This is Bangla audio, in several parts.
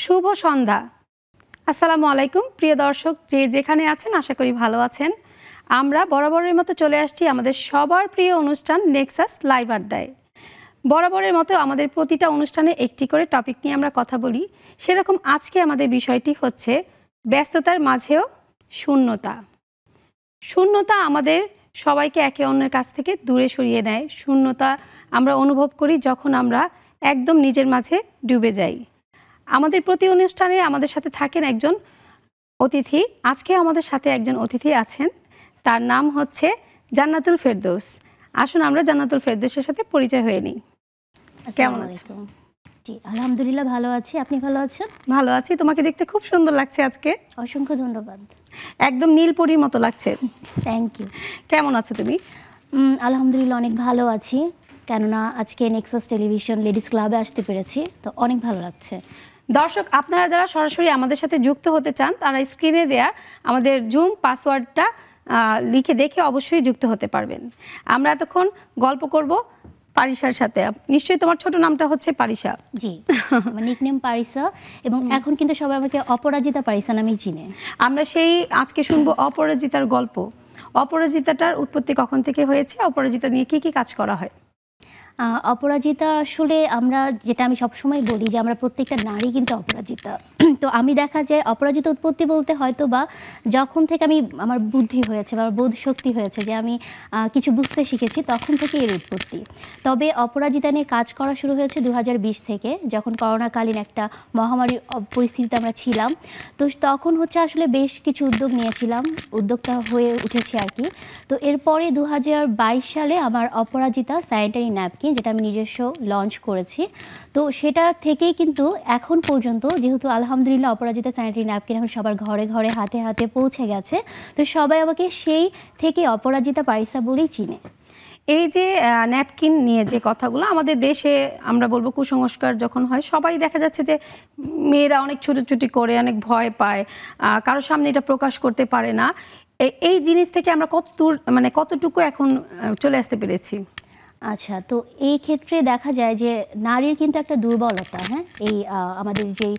শুভ সন্ধ্যা। আসসালামু আলাইকুম প্রিয় দর্শক, যে যেখানে আছেন আশা করি ভালো আছেন। আমরা বরাবরের মতো চলে আসছি আমাদের সবার প্রিয় অনুষ্ঠান নেক্সাস লাইভ আড্ডায়। বরাবরের মতো আমাদের প্রতিটা অনুষ্ঠানে একটি করে টপিক নিয়ে আমরা কথা বলি। সেরকম আজকে আমাদের বিষয়টি হচ্ছে ব্যস্ততার মাঝেও শূন্যতা। শূন্যতা আমাদের সবাইকে একে অন্যের কাছ থেকে দূরে সরিয়ে নেয়। শূন্যতা আমরা অনুভব করি যখন আমরা একদম নিজের মাঝে ডুবে যাই। আমাদের প্রতি অনুষ্ঠানে আমাদের সাথে থাকেন একজন অতিথি। আজকে আমাদের সাথে একজন অতিথি আছেন, তার নাম হচ্ছে জান্নাতুল ফেরদৌস। আসুন আমরা জান্নাতুল ফেরদৌসের সাথে পরিচয় হয়ে নিই। কেমন আছো? জি আলহামদুলিল্লাহ ভালো আছি, আপনি ভালো আছেন? ভালো আছি, তোমাকে দেখতে খুব সুন্দর লাগছে আজকে। অসংখ্য ধন্যবাদ। একদম নীলপরীর মতো লাগছে। Thank you. কেমন আছো তুমি? আলহামদুলিল্লাহ অনেক ভালো আছি, কেননা আজকে নেক্সাস টেলিভিশন লেডিস ক্লাবে আসতে পেরেছি, তো অনেক ভালো লাগছে। দর্শক, আপনারা যারা সরাসরি আমাদের সাথে যুক্ত হতে চান তারা স্ক্রিনে দেয়া আমাদের জুম পাসওয়ার্ডটা লিখে দেখে অবশ্যই যুক্ত হতে পারবেন। আমরা এতক্ষণ গল্প করব পারিসার সাথে। নিশ্চয়ই তোমার ছোট নামটা হচ্ছে পারিসা? জি, আমার নিকনেম পারিসা, এবং এখন কিন্তু সবাই আমাকে অপরাজিতা পারিসা নামেই চিনে। আমরা সেই আজকে শুনবো অপরাজিতার গল্প। অপরাজিতাটার উৎপত্তি কখন থেকে হয়েছে, অপরাজিতা নিয়ে কি কি কাজ করা হয়? অপরাজিতা আসলে আমরা যেটা আমি সবসময় বলি যে আমরা প্রত্যেকটা নারী কিন্তু অপরাজিতা। তো আমি দেখা যায় অপরাজিতা উৎপত্তি বলতে হয়তো বা যখন থেকে আমার বুদ্ধি হয়েছে বা বোধ শক্তি হয়েছে, যে আমি কিছু বুঝতে শিখেছি, তখন থেকে এর উৎপত্তি। তবে অপরাজিতা নিয়ে কাজ করা শুরু হয়েছে 2020 থেকে, যখন করোনাকালীন একটা মহামারীর পরিস্থিতিতে আমরা ছিলাম। তো তখন হচ্ছে আসলে বেশ কিছু উদ্যোগ নিয়েছিলাম, উদ্যোক্তা হয়ে উঠেছি আর কি। তো এরপরে 2022 সালে আমার অপরাজিতা স্যানিটারি ন্যাপকিন, যেটা আমি নিজস্ব লঞ্চ করেছি। তো সেটা থেকেই কিন্তু এখন পর্যন্ত, যেহেতু আলহামদুলিল্লাহ অপরাজিতা স্যানিটারি ন্যাপকিন এখন সবার ঘরে ঘরে হাতে হাতে পৌঁছে গেছে, তো সবাই আমাকে সেই থেকে অপরাজিতা পারিসা বলেই চিনে। এই যে ন্যাপকিন নিয়ে যে কথাগুলো আমাদের দেশে আমরা বলবো কুসংস্কার যখন হয়, সবাই দেখা যাচ্ছে যে মেয়েরা অনেক ছুটোছুটি করে, অনেক ভয় পায়, কারোর সামনে এটা প্রকাশ করতে পারে না। এই জিনিস থেকে আমরা কতটুকু এখন চলে আসতে পেরেছি? আচ্ছা, তো এই ক্ষেত্রে দেখা যায় যে নারীর কিন্তু একটা দুর্বলতা, হ্যাঁ, এই আমাদের যেই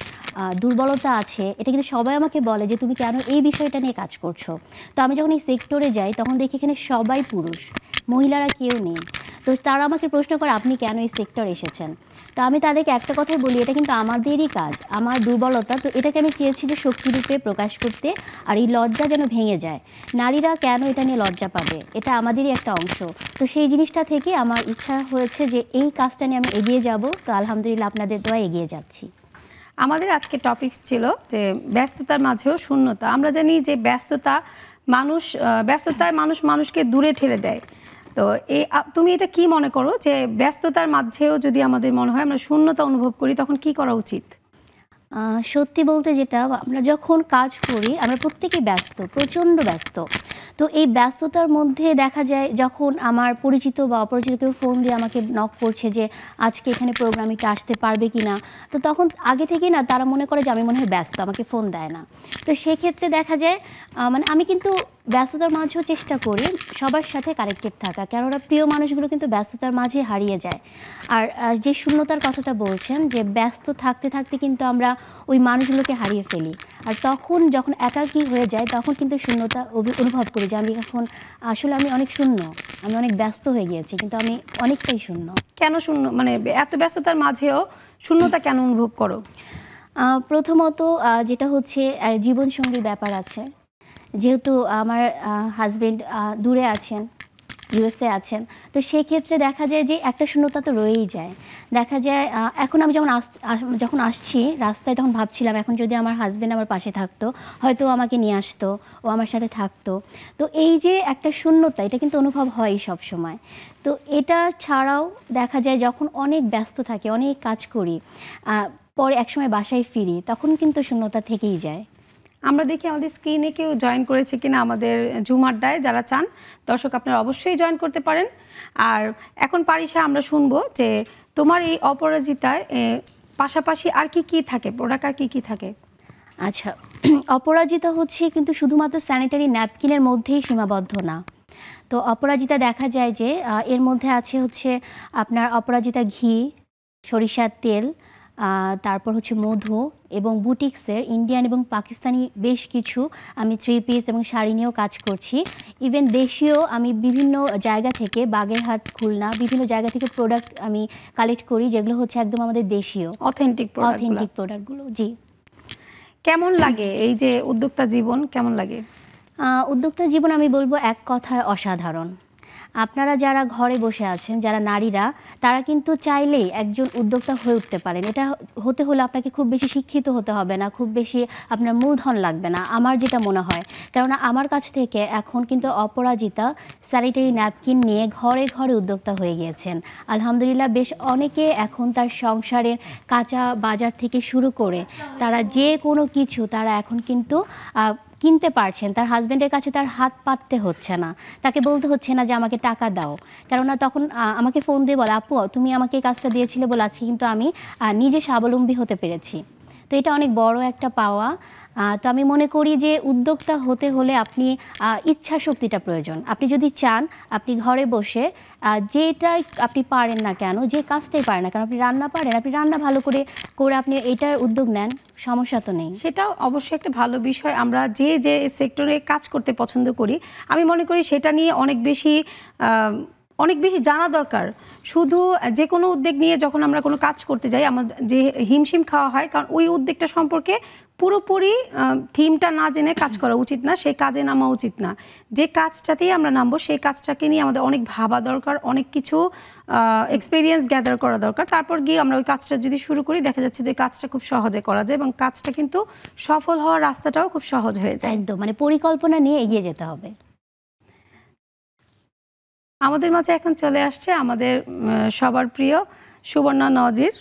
দুর্বলতা আছে, এটা কিন্তু সবাই আমাকে বলে যে তুমি কেন এই বিষয়টা নিয়ে কাজ করছো। তো আমি যখন এই সেক্টরে যাই তখন দেখি এখানে সবাই পুরুষ, মহিলারা কেউ নেই। তো তারা আমাকে প্রশ্ন করে আপনি কেন এই সেক্টরে এসেছেন। তো আমি তাদেরকে একটা কথাই বলি, এটা কিন্তু আমাদেরই কাজ, আমার দুর্বলতা। তো এটাকে আমি চেয়েছি যে শক্তিরূপে প্রকাশ করতে, আর এই লজ্জা যেন ভেঙে যায়। নারীরা কেন এটা নিয়ে লজ্জা পাবে, এটা আমাদেরই একটা অংশ। তো সেই জিনিসটা থেকে আমার ইচ্ছা হয়েছে যে এই কাজটা নিয়ে আমি এগিয়ে যাব। তো আলহামদুলিল্লাহ আপনাদের দোয়ায় এগিয়ে যাচ্ছি। আমাদের আজকে টপিকস ছিল যে ব্যস্ততার মাঝেও শূন্যতা। আমরা জানি যে ব্যস্ততায় মানুষ মানুষকে দূরে ঠেলে দেয়। তো তুমি এটা কি মনে করো যে ব্যস্ততার মাঝেও যদি আমাদের মনে হয় আমরা শূন্যতা অনুভব করি, তখন কি করা উচিত? সত্যি বলতে যেটা, আমরা যখন কাজ করি আমরা প্রত্যেকেই ব্যস্ত, প্রচণ্ড ব্যস্ত। তো এই ব্যস্ততার মধ্যে দেখা যায় যখন আমার পরিচিত বা অপরিচিত কেউ ফোন দিয়ে আমাকে নক করছে যে আজকে এখানে প্রোগ্রামিংটা আসতে পারবে কি না, তো তখন আগে থেকেই না তারা মনে করে যে আমি মনে হয় ব্যস্ত, আমাকে ফোন দেয় না। তো সেক্ষেত্রে দেখা যায় আমি কিন্তু ব্যস্ততার মাঝেও চেষ্টা করি সবার সাথে কানেক্টেড থাকা, কেননা প্রিয় মানুষগুলো কিন্তু ব্যস্ততার মাঝে হারিয়ে যায়। আর যে শূন্যতার কথাটা বলছেন, যে ব্যস্ত থাকতে থাকতে কিন্তু আমরা ওই মানুষগুলোকে হারিয়ে ফেলি। আর তখন যখন একাকী হয়ে যায় তখন কিন্তু শূন্যতা অনুভব করি যে আমি আমি অনেক শূন্য, আমি অনেক ব্যস্ত হয়ে গিয়েছি, কিন্তু আমি অনেকটাই শূন্য। কেন শূন্য, এত ব্যস্ততার মাঝেও শূন্যতা কেন অনুভব করো? প্রথমত যেটা হচ্ছে জীবনসঙ্গীর ব্যাপার আছে। যেহেতু আমার হাজবেন্ড দূরে আছেন, ইউএসএ আছেন, তো সেক্ষেত্রে দেখা যায় যে একটা শূন্যতা তো রয়েই যায়। দেখা যায় এখন আমি যখন আসছি রাস্তায়, তখন ভাবছিলাম এখন যদি আমার হাজবেন্ড আমার পাশে থাকতো, হয়তো আমাকে নিয়ে আসতো, ও আমার সাথে থাকতো। তো এই যে একটা শূন্যতা, এটা কিন্তু অনুভব হয় সব সময়। তো এটা ছাড়াও দেখা যায় যখন অনেক ব্যস্ত থাকি, অনেক কাজ করি, পরে একসময় বাসায় ফিরি, তখন কিন্তু শূন্যতা থেকেই যায়। আমরা দেখি আমাদের স্ক্রিনে কেউ জয়েন করেছে কিনা আমাদের জুম আড্ডায়। যারা চান দর্শক আপনারা অবশ্যই জয়েন করতে পারেন। আর এখন পারিসা আমরা শুনবো যে তোমার এই অপরাজিতায় পাশাপাশি আর কি কি থাকে, প্রোডাক্ট আর কি কি থাকে? আচ্ছা, অপরাজিতা হচ্ছে কিন্তু শুধুমাত্র স্যানিটারি ন্যাপকিনের মধ্যেই সীমাবদ্ধ না। তো অপরাজিতা দেখা যায় যে এর মধ্যে আছে হচ্ছে আপনার অপরাজিতা ঘি, সরিষার তেল, তারপর হচ্ছে মধু এবং বুটিক্সের ইন্ডিয়ান এবং পাকিস্তানি বেশ কিছু আমি 3 পিস এবং শাড়ি নিয়েও কাজ করছি। ইভেন দেশীয় আমি বিভিন্ন জায়গা থেকে, বাগেরহাট, খুলনা, বিভিন্ন জায়গা থেকে প্রোডাক্ট আমি কালেক্ট করি, যেগুলো হচ্ছে একদম আমাদের দেশীয় অথেন্টিক প্রোডাক্টগুলো। জি। কেমন লাগে এই যে উদ্যোক্তা জীবন, কেমন লাগে? উদ্যোক্তা জীবন আমি বলবো এক কথায় অসাধারণ। আপনারা যারা ঘরে বসে আছেন, যারা নারীরা, তারা কিন্তু চাইলেই একজন উদ্যোক্তা হয়ে উঠতে পারেন। এটা হতে হলে আপনাকে খুব বেশি শিক্ষিত হতে হবে না, খুব বেশি আপনার মূলধন লাগবে না, আমার যেটা মনে হয়। কেননা আমার কাছ থেকে এখন কিন্তু অপরাজিতা স্যানিটারি ন্যাপকিন নিয়ে ঘরে ঘরে উদ্যোক্তা হয়ে গিয়েছেন। আলহামদুলিল্লাহ, বেশ অনেকে এখন তার সংসারের কাঁচা বাজার থেকে শুরু করে তারা যে কোনো কিছু তারা এখন কিন্তু কিনতে পারছেন। তার হাজব্যান্ডের কাছে তার হাত পাততে হচ্ছে না, তাকে বলতে হচ্ছে না যে আমাকে টাকা দাও। কেননা তখন আমাকে ফোন দিয়ে বলে, আপু তুমি আমাকে এই কাজটা দিয়েছিলে বলে আজকে কিন্তু আমি নিজে স্বাবলম্বী হতে পেরেছি। তো এটা অনেক বড় একটা পাওয়া। তো আমি মনে করি যে উদ্যোক্তা হতে হলে আপনি ইচ্ছা শক্তিটা প্রয়োজন। আপনি যদি চান, আপনি ঘরে বসে যেটাই আপনি পারেন না কেন, যে কাজটাই পারেন না কেন, আপনি রান্না পারেন, আপনি রান্না ভালো করে করে আপনি এটার উদ্যোগ নেন, সমস্যা তো নেই। সেটাও অবশ্যই একটা ভালো বিষয়। আমরা যে যে সেক্টরে কাজ করতে পছন্দ করি, আমি মনে করি সেটা নিয়ে অনেক বেশি জানা দরকার। শুধু যে কোনো উদ্যোগ নিয়ে যখন আমরা কোনো কাজ করতে যাই, আমার যে হিমশিম খাওয়া হয়, কারণ ওই উদ্যোগটা সম্পর্কে পুরোপুরি থিমটা না জেনে কাজ করা উচিত না, সেই কাজে নামা উচিত না। যে কাজটাতেই আমরা নামবো সেই কাজটাকে নিয়ে আমাদের অনেক ভাবা দরকার, অনেক কিছু এক্সপিরিয়েন্স গ্যাদার করা দরকার। তারপর গিয়ে আমরা ওই কাজটা যদি শুরু করি, দেখা যাচ্ছে যে কাজটা খুব সহজে করা যায় এবং কাজটা কিন্তু সফল হওয়ার রাস্তাটাও খুব সহজ হয়ে যায়। একদম, মানে পরিকল্পনা নিয়ে এগিয়ে যেতে হবে। আমাদের মাঝে এখন চলে আসছে আমাদের সবার প্রিয় সুবর্ণা নজির।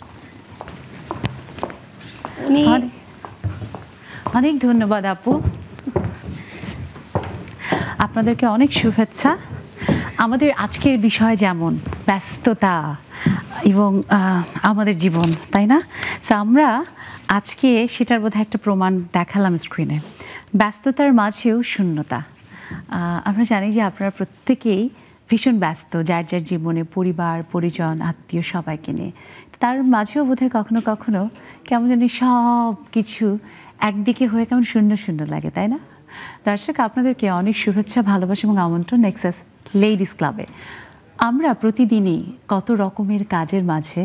উনি অনেক ধন্যবাদ আপু, আপনাদেরকে অনেক শুভেচ্ছা। আমাদের আজকের বিষয় যেমন ব্যস্ততা এবং আমাদের জীবন, তাই না? সো আমরা আজকে সেটার বোধহয় একটা প্রমাণ দেখালাম স্ক্রিনে। ব্যস্ততার মাঝেও শূন্যতা। আমরা জানি যে আপনারা প্রত্যেকেই ভীষণ ব্যস্ত, যার যার জীবনে পরিবার, পরিজন, আত্মীয় সবাইকে নিয়ে। তার মাঝেও বোধহয় কখনো কখনো কেমন জানি সব কিছু একদিকে হয়ে কেমন শূন্য শূন্য লাগে, তাই না? দর্শক, আপনাদেরকে অনেক শুভেচ্ছা, ভালোবাসা এবং আমন্ত্রণ নেক্সাস লেডিস ক্লাবে। আমরা প্রতিদিনই কত রকমের কাজের মাঝে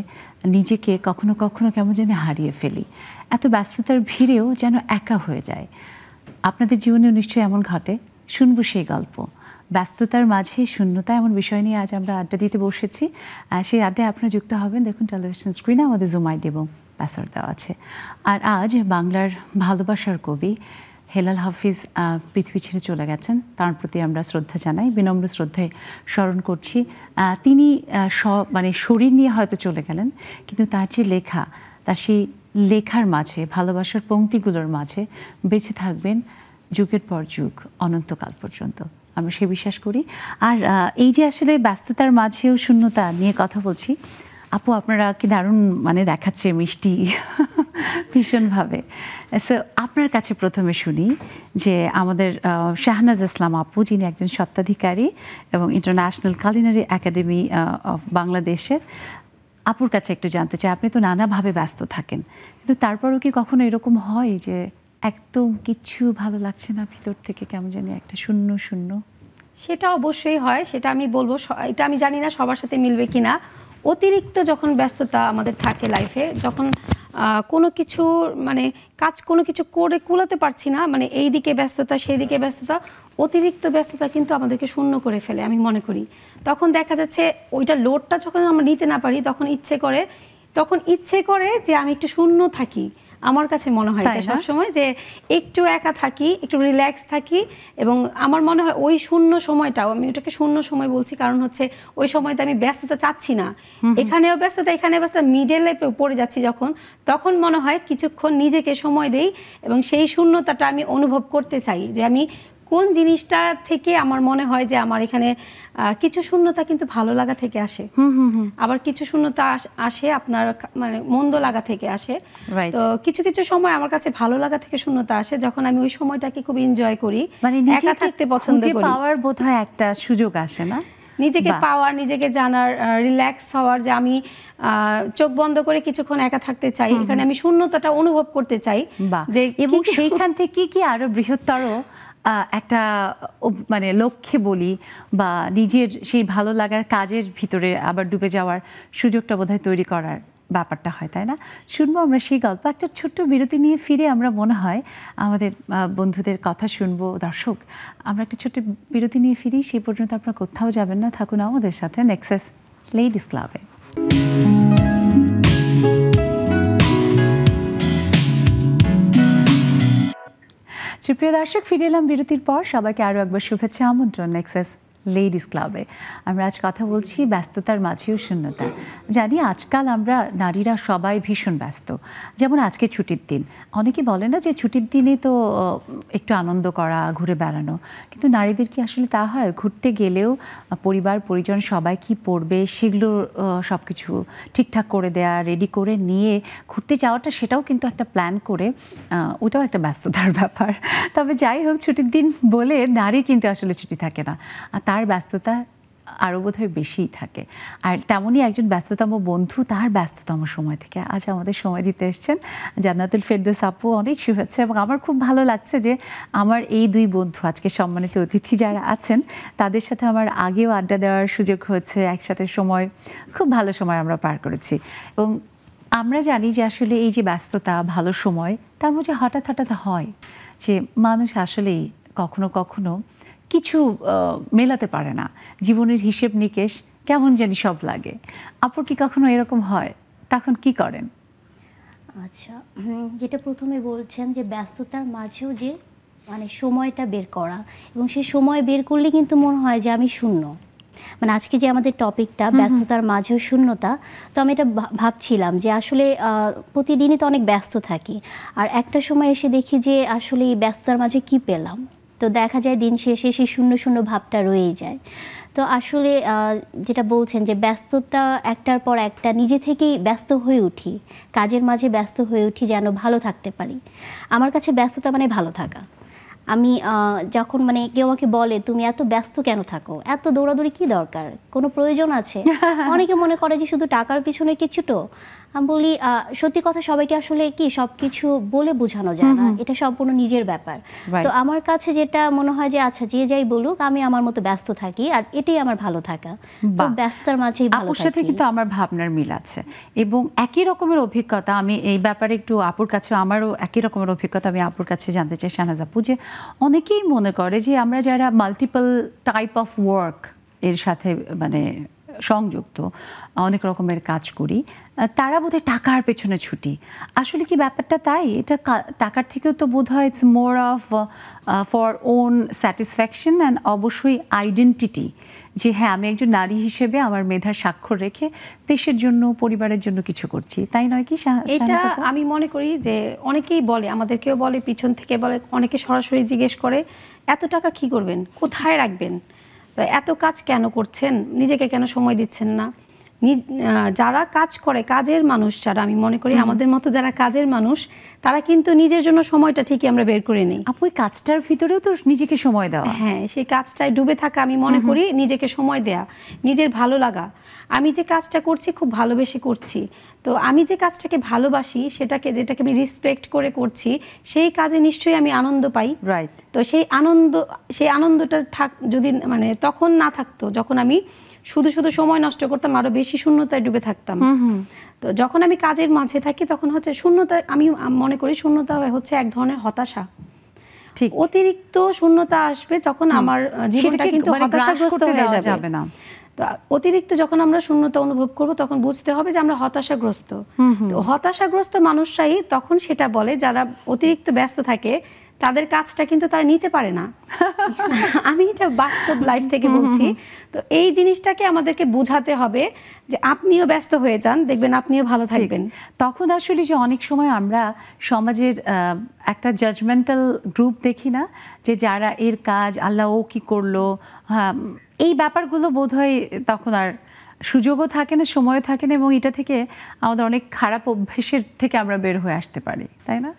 নিজেকে কখনো কখনো কেমন যেন হারিয়ে ফেলি, এত ব্যস্ততার ভিড়েও যেন একা হয়ে যায়। আপনাদের জীবনেও নিশ্চয়ই এমন ঘটে, শুনবো সেই গল্প। ব্যস্ততার মাঝে শূন্যতা এমন বিষয় নিয়ে আজ আমরা আড্ডা দিতে বসেছি। সেই আড্ডায় আপনারা যুক্ত হবেন। দেখুন টেলিভিশন স্ক্রিনে আমাদের জুম আইডি এবং পাসওয়ার্ড দেওয়া আছে। আর আজ বাংলার ভালোবাসার কবি হেলাল হাফিজ পৃথিবী ছেড়ে চলে গেছেন। তার প্রতি আমরা শ্রদ্ধা জানাই, বিনম্র শ্রদ্ধায় স্মরণ করছি। তিনি মানে শরীর নিয়ে হয়তো চলে গেলেন, কিন্তু তার যে লেখা, তার সেই লেখার মাঝে, ভালোবাসার পংক্তিগুলোর মাঝে বেঁচে থাকবেন যুগের পর যুগ, অনন্তকাল পর্যন্ত। আমরা সে বিশ্বাস করি। আর এই যে আসলে ব্যস্ততার মাঝেও শূন্যতা নিয়ে কথা বলছি, আপু আপনারা কি দারুণ মানে দেখাচ্ছে মিষ্টি ভীষণভাবে। সো আপনার কাছে প্রথমে শুনি যে আমাদের শাহনাজ ইসলাম আপু, যিনি একজন স্বত্বাধিকারী এবং ইন্টারন্যাশনাল কুলিনারি একাডেমি অফ বাংলাদেশের, আপুর কাছে একটু জানতে চাই, আপনি তো নানাভাবে ব্যস্ত থাকেন, কিন্তু তারপরেও কি কখনো এরকম হয় যে একদম কিচ্ছু ভালো লাগছে না, ভিতর থেকে কেমন জানি একটা শূন্য শূন্য? সেটা অবশ্যই হয়, সেটা আমি বলবো, এটা আমি জানি না সবার সাথে মিলবে কিনা। অতিরিক্ত যখন ব্যস্ততা আমাদের থাকে লাইফে, যখন কোনো কিছু মানে কোনো কিছু করে কুলাতে পারছি না, মানে এই দিকে ব্যস্ততা সেই দিকে ব্যস্ততা, অতিরিক্ত ব্যস্ততা কিন্তু আমাদেরকে শূন্য করে ফেলে আমি মনে করি। তখন দেখা যাচ্ছে ওইটা লোডটা যখন আমরা নিতে না পারি, তখন ইচ্ছে করে যে আমি একটু শূন্য থাকি। আমার কাছে মনে হয় এটা সবসময় যে একটু একা থাকি, একটু রিল্যাক্স থাকি। এবং আমার মনে হয় ওই শূন্য সময়টাও, আমি ওটাকে শূন্য সময় বলছি কারণ হচ্ছে ওই সময়তে আমি ব্যস্ততা চাচ্ছি না, এখানেও ব্যস্ততা এখানে ব্যস্ততা, মিডলে পড়ে যাচ্ছি যখন, তখন মনে হয় কিছুক্ষণ নিজেকে সময় দেই এবং সেই শূন্যতাটা আমি অনুভব করতে চাই, যে আমি কোন জিনিসটা থেকে আমার মনে হয় যে আমার এখানে কিছু শূন্যতা কিন্তু ভালো লাগা থেকে আসে, আবার কিছু শূন্যতা আসে আপনার মানে মন্দ লাগা থেকে আসে। তো কিছু কিছু সময় আমার কাছে ভালো লাগা থেকে শূন্যতা আসে যখন আমি ওই সময়টাকে খুব এনজয় করি, মানে একা থাকতে পছন্দ করি। পাওয়ার বোধহয় একটা সুযোগ আসে না, নিজেকে পাওয়ার, নিজেকে জানার, রিল্যাক্স হওয়ার, যে আমি চোখ বন্ধ করে কিছুক্ষণ একা থাকতে চাই, এখানে আমি শূন্যতাটা অনুভব করতে চাই। যে এবং সেইখান থেকে কি আরো বৃহত্তর একটা মানে লক্ষ্যে বলি বা নিজের সেই ভালো লাগার কাজের ভিতরে আবার ডুবে যাওয়ার সুযোগটা বোধহয় তৈরি করার ব্যাপারটা হয়, তাই না? শুনবো আমরা সেই গল্প। একটা ছোট্ট বিরতি নিয়ে ফিরে আমরা মনে হয় আমাদের বন্ধুদের কথা শুনবো। দর্শক, আমরা একটা ছোট্ট বিরতি নিয়ে ফিরি, সেই পর্যন্ত আপনারা কোথাও যাবেন না, থাকুন আমাদের সাথে নেক্সাস লেডিস ক্লাবে। সুপ্রিয় দর্শক, ফিরে এলাম বিরতির পর। সবাইকে আরও একবার শুভেচ্ছা, আমন্ত্রণ নেক্সাস লেডিস ক্লাবে। আমরা আজ কথা বলছি ব্যস্ততার মাঝেও শূন্যতা। জানি আজকাল আমরা নারীরা সবাই ভীষণ ব্যস্ত। যেমন আজকে ছুটির দিন, অনেকে বলে না যে ছুটির দিনে তো একটু আনন্দ করা, ঘুরে বেড়ানো, কিন্তু নারীদের কি আসলে তা হয়? ঘুরতে গেলেও পরিবার পরিজন সবাই কি পড়বে সেগুলো সব কিছু ঠিকঠাক করে দেয়া, রেডি করে নিয়ে ঘুরতে যাওয়াটা, সেটাও কিন্তু একটা প্ল্যান করে, ওটাও একটা ব্যস্ততার ব্যাপার। তবে যাই হোক, ছুটির দিন বলে নারী কিন্তু আসলে ছুটি থাকে না, আর তার ব্যস্ততা আরও বোধহয় বেশিই থাকে। আর তেমনই একজন ব্যস্ততম বন্ধু তার ব্যস্ততম সময় থেকে আজ আমাদের সময় দিতে এসেছেন জান্নাতুল ফেরদৌস আপু। অনেক শুভেচ্ছা, এবং আমার খুব ভালো লাগছে যে আমার এই দুই বন্ধু আজকে সম্মানিত অতিথি যারা আছেন তাদের সাথে আমার আগেও আড্ডা দেওয়ার সুযোগ হয়েছে, একসাথে সময়, খুব ভালো সময় আমরা পার করেছি। এবং আমরা জানি যে আসলে এই যে ব্যস্ততা, ভালো সময়, তার মধ্যে হঠাৎ হঠাৎ হয় যে মানুষ আসলেই কখনো কখনো কিছু মেলাতে পারে না, জীবনের হিসেব নিকেশ কেমন জানি সব লাগে। আপুর কি কখনো এরকম হয়? তখন কি করেন? আচ্ছা, যেটা প্রথমে বলছেন যে ব্যস্ততার মাঝেও যে মানে সময়টা বের করা, এবং সেই সময় বের করলে কিন্তু মনে হয় যে আমি শূন্য। মানে আজকে যে আমাদের টপিকটা ব্যস্ততার মাঝেও শূন্যতা, তো আমি এটা ভাবছিলাম যে আসলে প্রতিদিনই তো অনেক ব্যস্ত থাকি, আর একটা সময় এসে দেখি যে আসলে এই ব্যস্ততার মাঝে কি পেলাম। তো দেখা যায় দিন শেষে সেই শূন্য শূন্য ভাবটা রয়েই যায়। তো আসলে যেটা বলছেন যে ব্যস্ততা একটার পর একটা, নিজে থেকেই ব্যস্ত হয়ে উঠি, কাজের মাঝে ব্যস্ত হয়ে উঠি যেন ভালো থাকতে পারি। আমার কাছে ব্যস্ততা মানে ভালো থাকা। আমি যখন মানে কেউ আমাকে বলে তুমি এত ব্যস্ত কেন থাকো, এত দৌড়াদৌড়ি কি দরকার, কোনো প্রয়োজন আছে? অনেকে মনে করে যে শুধু টাকার পিছনে কিছুটো। আমি বলি সত্যি কথা, সবাইকে আসলে কি সব কিছু বলে বোঝানো যায় না, এটা সম্পূর্ণ নিজের ব্যাপার। তো আমার কাছে যেটা মনে হয় যে আচ্ছা যে যাই বলুক, আমি আমার মতো ব্যস্ত থাকি, আর এটাই আমার ভালো থাকা। তো ব্যস্ততার মাঝেই ভালো থাকি। আপুর সাথে কিন্তু আমার ভাবনার মিল আছে, এবং একই রকমের অভিজ্ঞতা আমি এই ব্যাপারে একটু আপুর কাছে, আমারও একই রকমের অভিজ্ঞতা আমি আপুর কাছে জানতে চাই শাহনাজ আপু, যে অনেকেই মনে করে যে আমরা যারা মাল্টিপল টাইপ অফ ওয়ার্ক এর সাথে মানে সংযুক্ত, অনেক রকমের কাজ করি, তারা বোধহয় টাকার পেছনে ছুটি। আসলে কি ব্যাপারটা তাই? এটা টাকার থেকেও তো বোধ হয় it's more of for own satisfaction and অবশ্যই আইডেন্টিটি, যে হ্যাঁ আমি একজন নারী হিসেবে আমার মেধার স্বাক্ষর রেখে দেশের জন্য, পরিবারের জন্য কিছু করছি, তাই নয় কি? এটা আমি মনে করি যে অনেকেই বলে, আমাদেরকেও বলে, পিছন থেকে বলে, অনেকে সরাসরি জিজ্ঞেস করে এত টাকা কি করবেন, কোথায় রাখবেন, তো এত কাজ কেন করছেন, নিজেকে কেন সময় দিচ্ছেন না। যারা কাজ করে, কাজের মানুষ যারা, আমি মনে করি আমাদের মতো যারা কাজের মানুষ, তারা কিন্তু নিজের জন্য সময়টা ঠিকই আমরা বের করে নিই। আপু ওই কাজটার ভিতরেও তো নিজেকে সময় দেওয়া। হ্যাঁ, সেই কাজটায় ডুবে থাকা আমি মনে করি নিজেকে সময় দেয়া, নিজের ভালো লাগা। আমি যে কাজটা করছি খুব ভালোবেসে করছি, তো আমি যে কাজটাকে ভালোবাসি, যেটাকে আমি রেসপেক্ট করে করছি, সেই কাজে নিশ্চয়ই আমি আনন্দ পাই। রাইট। তো সেই আনন্দটা যদি মানে তখন না থাকতো, যখন আমি শুধু শুধু সময় নষ্ট করতাম, আরো বেশি শূন্যতায় ডুবে থাকতাম। তো যখন আমি কাজের মাঝে থাকি, তখন হচ্ছে শূন্যতা, আমি মনে করি শূন্যতা হচ্ছে এক ধরনের হতাশা। ঠিক, অতিরিক্ত শূন্যতা আসবে তখন আমার জীবনটা কিন্তু হতাশাগ্রস্ত হয়ে যাবে না। তো অতিরিক্ত যখন আমরা শূন্যতা অনুভব করব, তখন বুঝতে হবে যে আমরা হতাশাগ্রস্ত। তো হতাশাগ্রস্ত মানুষরাই তখন সেটা বলে, যারা অতিরিক্ত ব্যস্ত থাকে তাদের কাজটা কিন্তু তারা নিতে পারে না। আমি এটা বাস্তব লাইফ থেকে বলছি। তো এই জিনিসটাকে আমাদেরকে বোঝাতে হবে যে আপনিও ব্যস্ত হয়ে যান, দেখবেন আপনিও ভালো থাকবেন। তখন আসলে যে অনেক সময় আমরা সমাজের একটা জাজমেন্টাল গ্রুপ দেখি না, যে যারা এর কাজ আল্লাহ ও কি করলো, হ্যাঁ এই ব্যাপারগুলো বোধহয় তখন আর সুযোগও থাকে না, সময়ও থাকে না, এবং এটা থেকে আমাদের অনেক খারাপ অভ্যেসের থেকে আমরা বের হয়ে আসতে পারি, তাই না?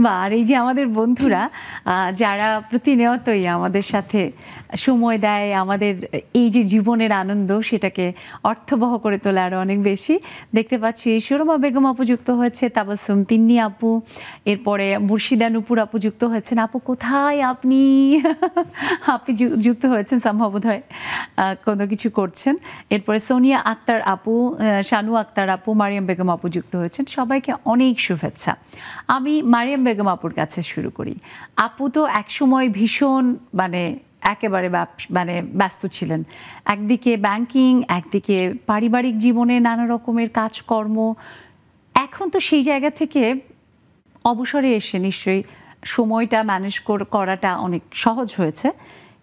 বা আর এই যে আমাদের বন্ধুরা যারা প্রতিনিয়তই আমাদের সাথে সময় দেয়, আমাদের এই যে জীবনের আনন্দ সেটাকে অর্থবহ করে তোলে আরও অনেক বেশি। দেখতে পাচ্ছি সুরমা বেগম আপু যুক্ত হয়েছে, তাবাসসুম তিন্নি আপু, এরপরে মুর্শিদা নূপুর আপু যুক্ত হয়েছেন। আপু কোথায় আপনি? আপনি যুক্ত হয়েছেন সম্ভব বোধহয় কোনো কিছু করছেন। এরপরে সোনিয়া আক্তার আপু, শানু আক্তার আপু, মারিয়াম বেগম আপু যুক্ত হয়েছেন। সবাইকে অনেক শুভেচ্ছা। আমি মারিয়াম বেগম আপুর কাছে শুরু করি। আপু তো একসময় ভীষণ একেবারে ব্যস্ত ছিলেন, একদিকে ব্যাংকিং, একদিকে পারিবারিক জীবনে নানা রকমের কাজকর্ম। এখন তো সেই জায়গা থেকে অবসরে এসে নিশ্চয়ই সময়টা ম্যানেজ করাটা অনেক সহজ হয়েছে,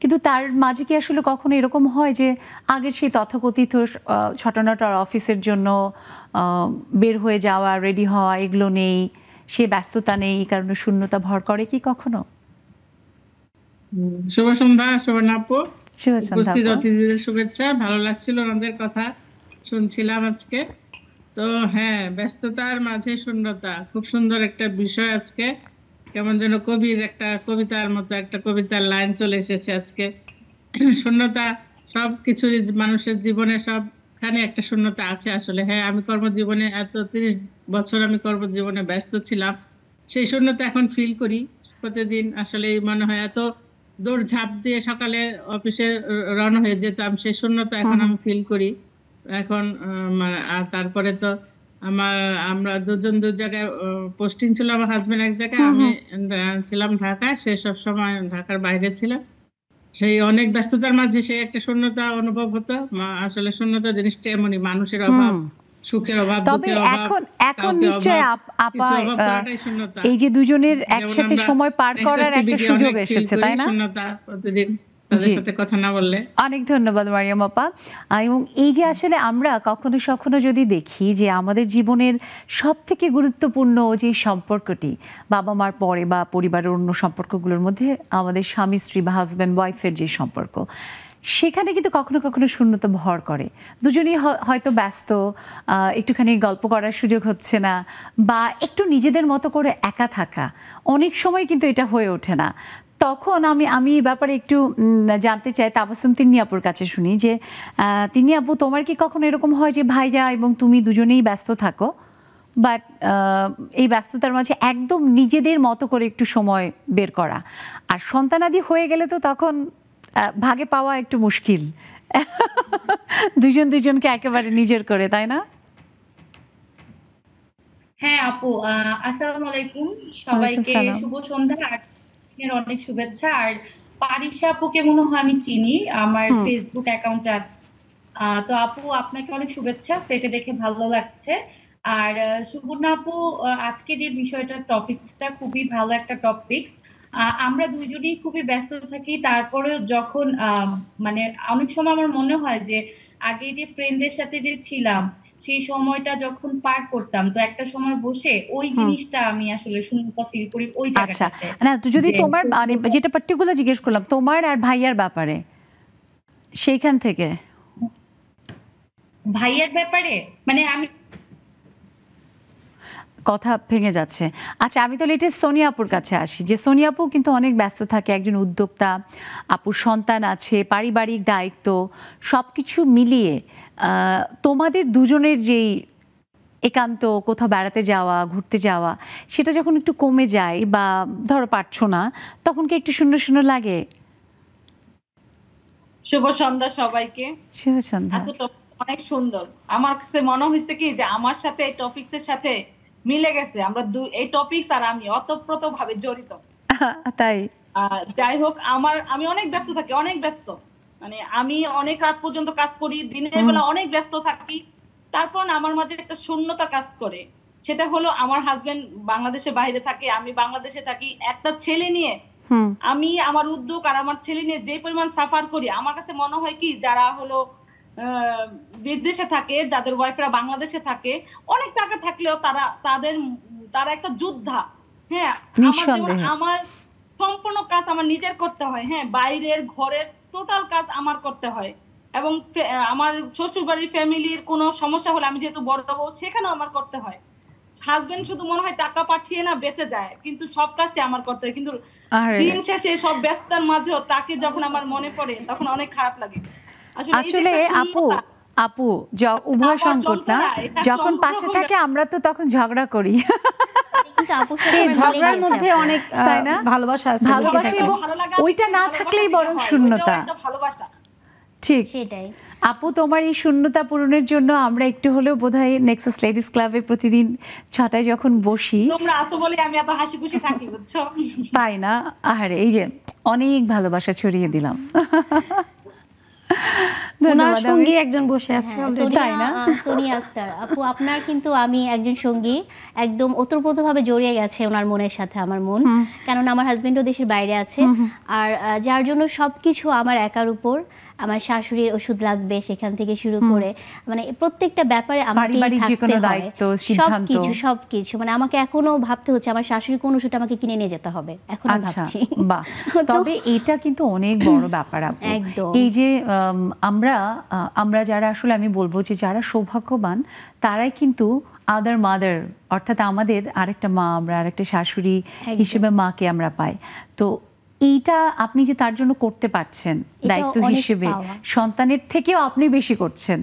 কিন্তু তার মাঝে কি আসলে কখনো এরকম হয় যে আগের সেই তথাকথিত ছটানটার অফিসের জন্য বের হয়ে যাওয়া, রেডি হওয়া, এগুলো নেই, সে ব্যস্ততা নেই, এই কারণে শূন্যতা ভর করে কি কখনো? শুভ সন্ধ্যা সুবর্ণা আপু, উপস্থিত অতিথিদের শুভেচ্ছা। ভালো লাগছিল ওনাদের কথা শুনছিলাম আজকে। তো হ্যাঁ, ব্যস্ততার মাঝে শূন্যতা খুব সুন্দর একটা বিষয়। আজকে কেমন যেন কবির একটা কবিতার মতো একটা কবিতার লাইন চলে এসেছে আজকে। শূন্যতা সবকিছু মানুষের জীবনে সবখানে একটা শূন্যতা আছে আসলে। হ্যাঁ, আমি কর্মজীবনে 30 বছর আমি কর্মজীবনে ব্যস্ত ছিলাম, সেই শূন্যতা এখন ফিল করি প্রতিদিন। আসলে মনে হয় এত দৌড়ঝাঁপ দিয়ে সকালে অফিসে রওনা হয়ে যেতাম, সেই শূন্যতা এখন আমি ফিল করি এখন। আর তারপরে তো আমরা দুজন দু জায়গায় পোস্টিং ছিল, আমার হাজবেন্ড এক জায়গায়, আমি ছিলাম ঢাকায়, সে সব সময় ঢাকার বাইরে ছিল। সেই অনেক ব্যস্ততার মাঝে সেই একটা শূন্যতা অনুভব হতো। আসলে শূন্যতা জিনিসটা এমনই, মানুষের অভাব, সুখের অভাব, দুঃখের অভাব, এখন নিশ্চয়ই আপা এই যে দুজনের একসাথে সময় পার করার একটা সুযোগ এসেছে, তাই না? শূন্যতা প্রতিদিন তাদের সাথে কথা না বললে। অনেক ধন্যবাদ মারিয়াম আপা। এবং এই যে আসলে আমরা কখনো সখনো যদি দেখি যে আমাদের জীবনের সব থেকে গুরুত্বপূর্ণ যে সম্পর্কটি বাবা মার পরে বা পরিবারের অন্য সম্পর্কগুলোর মধ্যে আমাদের স্বামী স্ত্রী বা হাজব্যান্ড ওয়াইফের যে সম্পর্ক, সেখানে কিন্তু কখনো কখনো শূন্যতা ভর করে। দুজনেই হয়তো ব্যস্ত, একটুখানি গল্প করার সুযোগ হচ্ছে না, বা একটু নিজেদের মতো করে একা থাকা, অনেক সময় কিন্তু এটা হয়ে ওঠে না। তখন আমি এই ব্যাপারে একটু জানতে চাই, তাবাসসুম তিন্নি আপুর কাছে শুনি যে তিন্নি আপু, তোমার কি কখনো এরকম হয় যে ভাইয়া এবং তুমি দুজনেই ব্যস্ত থাকো, বাট এই ব্যস্ততার মাঝে একদম নিজেদের মতো করে একটু সময় বের করা, আর সন্তানাদি হয়ে গেলে তো তখন ভাগে পাওয়া একটু মুশকিল, দুজনকে একেবারে নিজের করে, তাই না? হ্যাঁ আপু, আসসালামু আলাইকুম সবাইকে, শুভ সন্ধ্যা আর অনেক শুভেচ্ছা। আর পারিশা আপুকে মনে হয় আমি চিনি, আমার ফেসবুক অ্যাকাউন্টে আছে। তো আপু আপনাকে অনেক শুভেচ্ছা, সেটা দেখে ভালো লাগছে। আর সুবর্ণা আপু, আজকে যে বিষয়টা টপিকসটা খুবই ভালো একটা টপিকস। আমরা দুইজনই খুবই ব্যস্ত থাকি, তারপরেও যখন মানে অনেক সময় আমার মনে হয় যে আগে যে ফ্রেন্ডদের সাথে যে ছিলাম সেই সময়টা যখন পার করতাম, তো একটা সময় বসে ওই জিনিসটা আমি আসলে শূন্যতা ফিল করি ওই জায়গাটাতে। না, তো যদি তোমার যেটা পার্টিকুলার জিজ্ঞেস করলাম তোমার আর ভাইয়ার ব্যাপারে, সেইখান থেকে ভাইয়ার ব্যাপারে মানে আমি কথা ভেঙে যাচ্ছে। আচ্ছা, আমি তো লেটেস্ট সোনিয়া আপুর কাছে আসি, যে সোনিয়া আপু কিন্তু অনেক ব্যস্ত থাকে, একজন উদ্যোক্তা, আপুর সন্তান আছে, পারিবারিক দায়িত্ব, সব কিছু মিলিয়ে তোমাদের দুজনের যেই একান্ত কোথাও বেড়াতে যাওয়া, ঘুরতে যাওয়া, সেটা যখন একটু কমে যায় বা ধরো পারছো না, তখন কি একটু শূন্য শূন্য লাগে? শুভ সন্ধ্যা সবাইকে। শুভ সন্ধ্যা। আসলে অনেক সুন্দর, আমার কাছে মনে হয়েছে কি যে আমার সাথে এই টপিকসের সাথে মিলে গেছে, আমরা এই টপিকস আর আমি অতপ্রত ভাবে জড়িত, তাই। যাই হোক, আমি অনেক ব্যস্ত থাকি, অনেক ব্যস্ত, মানে আমি অনেক রাত পর্যন্ত কাজ করি, দিনের বেলা অনেক ব্যস্ত থাকি, তারপর আমার মাঝে একটা শূন্যতা কাজ করে। সেটা হলো আমার হাজবেন্ড বাংলাদেশের বাইরে থাকে, আমি বাংলাদেশে থাকি। একটা ছেলে নিয়ে আমি আমার উদ্যোগ আর আমার ছেলে নিয়ে যে পরিমাণ সাফার করি, আমার কাছে মনে হয় কি যারা হলো বিদেশে থাকে, যাদের ওয়াইফরা বাংলাদেশে থাকে, অনেক টাকা থাকলেও তারা একটা যোদ্ধা। হ্যাঁ, আমার সম্পূর্ণ কাজ আমার নিজের করতে হয়। হ্যাঁ, বাইরের ঘরের টোটাল কাজ আমার করতে হয়। এবং আমার শ্বশুর বাড়ির ফ্যামিলির কোনো সমস্যা হলে আমি যেহেতু বড় বউ, সেখানেও আমার করতে হয়। হাজবেন্ড শুধু মনে হয় টাকা পাঠিয়ে না বেঁচে যায়, কিন্তু সব কাজটি আমার করতে হয়। কিন্তু দিন শেষে সব ব্যস্ততার মাঝেও তাকে যখন আমার মনে পড়ে তখন অনেক খারাপ লাগে। আসলে আপু উভয় সংকট না, যখন পাশে থাকে আমরা তো তখন ঝগড়া করি, ঝগড়ার মধ্যে অনেক ভালোবাসা আছে, ভালোবাসা, এবং ওইটা না থাকলেই বরং শূন্যতা। ঠিক সেটাই আপু, তোমার এই শূন্যতা পূরণের জন্য আমরা একটু হলেও বোধহয় নেক্সাস লেডিস ক্লাবে প্রতিদিন 6টায় যখন বসি, তোমরা আসো বলে আমি এত হাসি খুশি থাকি, বুঝছো? তাই না? আরে এই যে অনেক ভালোবাসা ছড়িয়ে দিলাম। ওনার সঙ্গী একজন বসে আছে, তাই না? সোনিয়া আক্তার আপু, আপনার কিন্তু আমি একজন সঙ্গী একদম ওতপ্রোতভাবে জড়িয়ে গেছে ওনার মনের সাথে আমার মন, কারণ আমার হাজবেন্ডও দেশের বাইরে আছে। আর যার জন্য সবকিছু আমার একার উপর, আমার শাশুড়ির ওষুধ লাগবে সেখান থেকে শুরু করে মানে প্রত্যেকটা ব্যাপারে আমাকে থাকতে হয়, সবকিছু মানে আমাকে এখনো ভাবতে হচ্ছে আমার শাশুড়ি কোন ওষুধ আমাকে কিনে নিয়ে যেতে হবে, এখনো ভাবছি। বাহ, তবে এটা কিন্তু অনেক বড় ব্যাপার আপু। একদম, এই যে আমরা যারা আসলে আমি বলবো যে যারা সৌভাগ্যবান তারাই কিন্তু আদার মাদার, অর্থাৎ আমাদের আরেকটা মা, আমরা আরেকটা শাশুড়ি হিসেবে মাকে আমরা পাই। তো এইটা আপনি যে তার জন্য করতে পারছেন দায়িত্ব হিসেবে, সন্তানের থেকেও আপনি বেশি করছেন,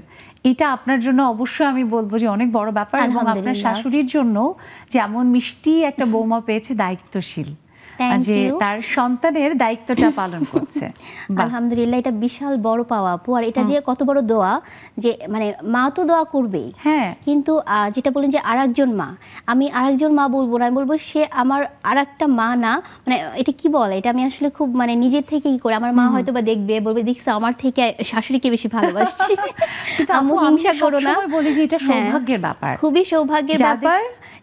এটা আপনার জন্য অবশ্যই আমি বলবো যে অনেক বড় ব্যাপার। এবং আপনার শাশুড়ির জন্য যেমন মিষ্টি একটা বৌমা পেয়েছে, দায়িত্বশীল, যে তার সন্তানের দায়িত্বটা পালন করছে। আলহামদুলিল্লাহ, এটা বিশাল বড় পাওয়া আপু। আর এটা যে কত বড় দোয়া, যে মানে মা তো দোয়া করবেই, হ্যাঁ, কিন্তু যেটা বলেন যে আরেকজন মা, আমি আরেকজন মা বলবো না, আমি বলবো সে আমার আরেকটা মা না, মানে এটা কি বলে, এটা আমি আসলে খুব মানে নিজের থেকেই করে, আমার মা হয়তো বা দেখবে, বলবে দেখছো আমার থেকে শাশুড়িকে বেশি ভালোবাসছি, কিন্তু আমি হিংসা করো না, বলি যে এটা সৌভাগ্যের ব্যাপার, খুবই সৌভাগ্যের ব্যাপার।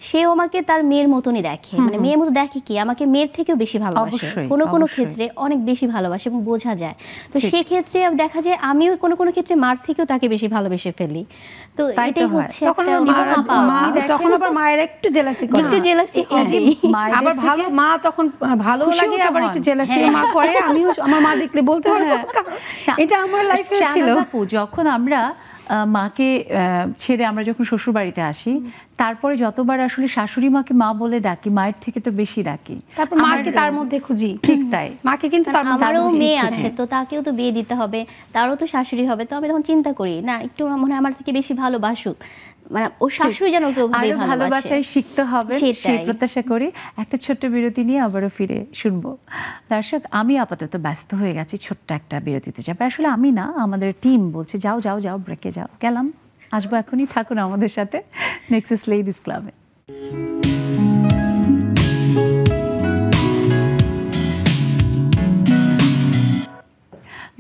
সেও আমাকে তার মেয়ের মতনই দেখে, মানে মেয়ের মতো দেখে কি, আমাকে মেয়ের থেকেও বেশি ভালোবাসে, কোনো ক্ষেত্রে অনেক বেশি ভালোবাসে এবং বোঝা যায়। তো সেক্ষেত্রে দেখা যায় আমিও কোনো ক্ষেত্রে মার থেকেও তাকে বেশি ভালোবেসে ফেলি। তো এটাই হচ্ছে তখন আবার মায়ের একটু জেলাসি করে, আবার ভালো মা তখন ভালো লাগে, আবার একটু জেলাসি মা করে। আমিও আমার মা দেখলে বলতে পারবো এটা আমার লাইফে ছিল। যখন আমরা মাকে ছেড়ে আমরা যখন শ্বশুর বাড়িতে আসি, তারপরে যতবার আসলে শাশুড়ি মাকে মা বলে ডাকি, মায়ের থেকে তো বেশি ডাকি, তারপর মাকে তার মধ্যে খুঁজি। ঠিক তাই, মাকে কিন্তু আমারও মেয়ে আছে, তো তাকেও তো বিয়ে দিতে হবে, তারও তো শাশুড়ি হবে, তো আমি তখন চিন্তা করি না একটু মনে হয় আমার থেকে বেশি ভালোবাসুক, মানে ও শাশুড়ি যেন কেউ ভালোবাসায় শিখতে হবে, সেই প্রত্যাশা করি। একটা ছোট্ট বিরতি নিয়ে আবারও ফিরে শুনবো। দর্শক, আমি আপাতত ব্যস্ত হয়ে গেছি, ছোট্ট একটা বিরতিতে যাবে। আসলে আমি না, আমাদের টিম বলছে যাও যাও যাও, ব্রেকে যাও। গেলাম, আসবো এখনই, থাকুন আমাদের সাথে নেক্সাস লেডিস ক্লাবে।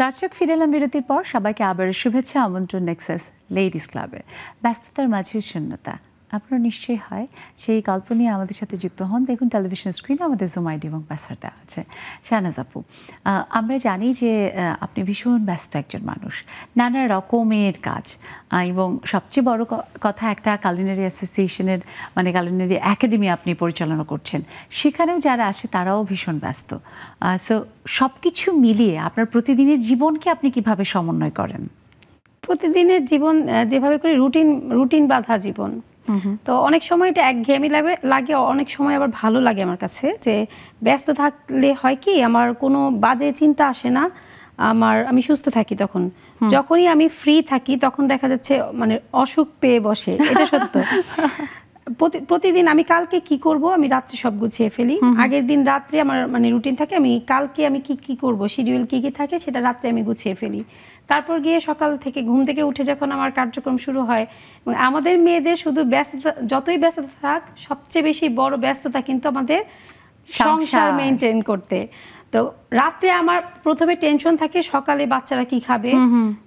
দর্শক, ফিরে এলাম বিরতির পর। সবাইকে আবার শুভেচ্ছা, আমন্ত্রণ নেক্সাস লেডিস ক্লাবে। ব্যস্ততার মাঝেও শূন্যতা, আপনার নিশ্চয়ই হয়, সেই গল্প নিয়ে আমাদের সাথে যুক্ত হন। দেখুন টেলিভিশন স্ক্রিনে আমাদের জুম আইডি এবং পাসওয়ার্ড দেওয়া আছে। শাহনাজ আপু, আমরা জানি যে আপনি ভীষণ ব্যস্ত একজন মানুষ, নানা রকমের কাজ, এবং সবচেয়ে বড় কথা একটা কালিনারি অ্যাসোসিয়েশনের মানে কালিনারি একাডেমি আপনি পরিচালনা করছেন, সেখানেও যারা আসে তারাও ভীষণ ব্যস্ত। সো সব কিছু মিলিয়ে আপনার প্রতিদিনের জীবনকে আপনি কিভাবে সমন্বয় করেন? প্রতিদিনের জীবন যেভাবে করে রুটিন বাঁধা জীবন, তো অনেক সময় এটা একঘেয়েমি লাগে, অনেক সময় আবার ভালো লাগে আমার কাছে, যে ব্যস্ত থাকলে হয় কি আমার কোনো বাজে চিন্তা আসে না, আমি সুস্থ থাকি। তখন যখনই আমি ফ্রি থাকি তখন দেখা যাচ্ছে মানে অসুখ পেয়ে বসে, এটা সত্য। প্রতিদিন আমি কালকে কি করব আমি রাত্রে সব গুছিয়ে ফেলি, আগের দিন রাত্রে আমার মানে রুটিন থাকে, আমি কালকে আমি কি করব, শিডিউল কি থাকে সেটা রাত্রে আমি গুছিয়ে ফেলি। তারপর গিয়ে সকাল থেকে ঘুম থেকে উঠে যখন আমার কার্যক্রম শুরু হয়, এবং আমাদের মেয়েদের শুধু ব্যস্ততা, যতই ব্যস্ততা থাক, সবচেয়ে বেশি বড় ব্যস্ততা কিন্তু আমাদের সংসার মেনটেন করতে। তো রাতে আমার প্রথমে টেনশন থাকে সকালে বাচ্চারা কি খাবে,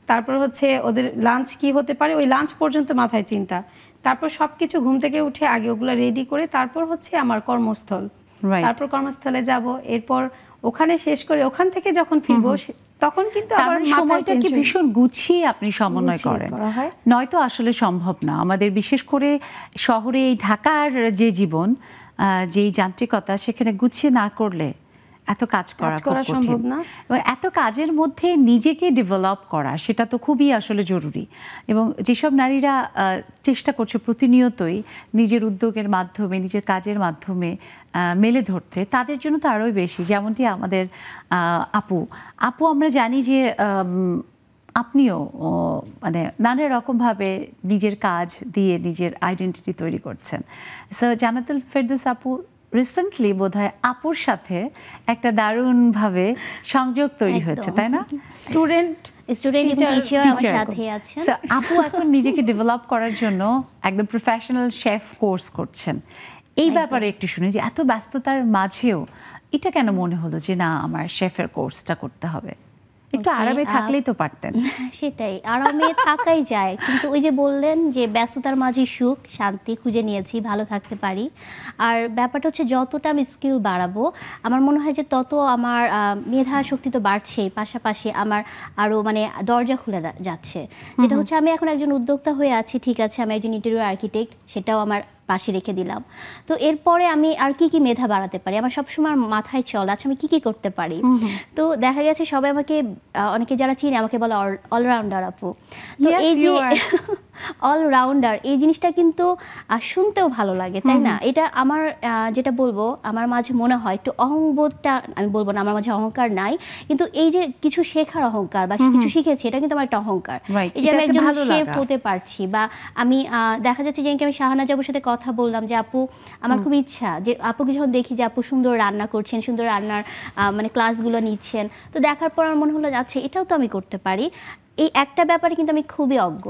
তারপর হচ্ছে ওদের লাঞ্চ কি হতে পারে, ওই লাঞ্চ পর্যন্ত মাথায় চিন্তা। তারপর সবকিছু ঘুম থেকে উঠে আগে ওগুলো রেডি করে তারপর হচ্ছে আমার কর্মস্থল, তারপর কর্মস্থলে যাব, এরপর ওখানে শেষ করে ওখান থেকে যখন ফিরবো তখন কিন্তু আবার সময়টাকে ভীষণ গুছিয়ে আপনি সমন্বয় করেন, নয়তো আসলে সম্ভব না আমাদের, বিশেষ করে শহরে এই ঢাকার যে জীবন, যেই যান্ত্রিকতা, সেখানে গুছিয়ে না করলে এত কাজ করা সম্ভব না। এবং এত কাজের মধ্যে নিজেকে ডেভেলপ করা সেটা তো খুবই আসলে জরুরি। এবং যেসব নারীরা চেষ্টা করছে প্রতিনিয়তই নিজের উদ্যোগের মাধ্যমে, নিজের কাজের মাধ্যমে মেলে ধরতে, তাদের জন্য তো আরোই বেশি। যেমনটি আমাদের আপু আমরা জানি যে আপনিও মানে নানা রকমভাবে নিজের কাজ দিয়ে নিজের আইডেন্টিটি তৈরি করছেন। সো জান্নাতুল ফেরদৌস আপু রিসেন্টলি বোধহয় আপুর সাথে একটা দারুণভাবে সংযোগ তৈরি হয়েছে, তাই না? স্টুডেন্ট টিচার আমার সাথে আছেন। আপু এখন নিজেকে ডেভেলপ করার জন্য একদম প্রফেশনাল শেফ কোর্স করছেন। এই ব্যাপারে একটু শুনি যে এত ব্যস্ততার মাঝেও এটা কেন মনে হলো যে না আমার শেফের কোর্সটা করতে হবে? একটু আরামে থাকলেই তো পারতেন। সেটাই, আরামে থাকাই যায়, কিন্তু ওই যে বললেন যে ব্যস্ততার মাঝে সুখ শান্তি খুঁজে নিয়েছি, ভালো থাকতে পারি। আর ব্যাপারটা হচ্ছে যতটা আমি স্কিল বাড়াবো আমার মনে হয় যে তত আমার মেধা শক্তি তো বাড়ছেই, পাশাপাশি আমার আরও মানে দরজা খুলে যাচ্ছে। যেটা হচ্ছে আমি এখন একজন উদ্যোক্তা হয়ে আছি, ঠিক আছে, আমি একজন ইন্টেরিয়র আর্কিটেক্ট, সেটাও আমার পাশে রেখে দিলাম। তো এরপরে আমি আর কি মেধা বাড়াতে পারি, আমার সবসময় মাথায় চলে আচ্ছা আমি কি করতে পারি। তো দেখা গেছে সবাই আমাকে, অনেকে যারা চিনে আমাকে বলে অলরাউন্ডার আপু। তো এই যে অলরাউন্ডার এই জিনিসটা কিন্তু শুনতেও ভালো লাগে, তাই না? এটা আমার যেটা বলবো আমার মাঝে মনে হয় একটু অহংবোধটা, আমি বলবো না আমার মাঝে অহংকার নাই, কিন্তু এই যে কিছু শেখার অহংকার বা কিছু শিখেছি এটা কিন্তু আমার একটা অহংকার। এই যে আমি একজন শেফ হতে পারছি, বা আমি দেখা যাচ্ছে যে আমি শাহানাজ আপুর সাথে কথা বললাম যে আপু আমার খুব ইচ্ছা যে আপুকে যখন দেখি যে আপু সুন্দর রান্না করছেন, সুন্দর রান্নার মানে ক্লাসগুলো নিচ্ছেন, তো দেখার পর আমার মনে হলো আচ্ছা এটাও তো আমি করতে পারি। এই একটা ব্যাপারে কিন্তু আমি খুবই অজ্ঞ,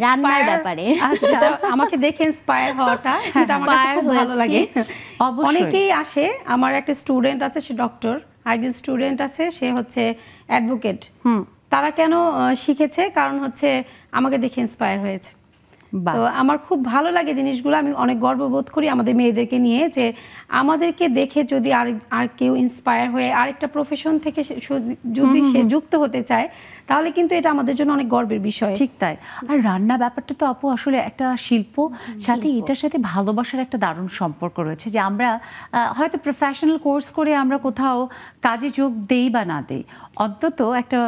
রান্নার ব্যাপারে। আচ্ছা, আমাকে দেখে ইন্সপায়ার হওয়াটা সেটা আমার কাছে খুব ভালো লাগে। অনেকেই আসে, আমার একটা স্টুডেন্ট আছে সে ডক্টর, আরেকজন স্টুডেন্ট আছে সে হচ্ছে অ্যাডভোকেট। তারা কেন শিখেছে? কারণ হচ্ছে আমাকে দেখে ইন্সপায়ার হয়েছে। তো আমার খুব ভালো লাগে জিনিসগুলো, আমি অনেক গর্ববোধ করি আমাদের মেয়েদেরকে নিয়ে যে আমাদেরকে দেখে যদি আর কেউ ইন্সপায়ার হয়ে আরেকটা প্রফেশন থেকে যদি সে যুক্ত হতে চায় তাহলে কিন্তু এটা আমাদের জন্য অনেক গর্বের বিষয়। ঠিক তাই। আর রান্না ব্যাপারটা তো আপু আসলে একটা শিল্প, সাথে এটার সাথে ভালোবাসার একটা দারুণ সম্পর্ক রয়েছে যে আমরা হয়তো প্রফেশনাল কোর্স করে আমরা কোথাও কাজে যোগ দেই বা না দেই, অন্তত একটা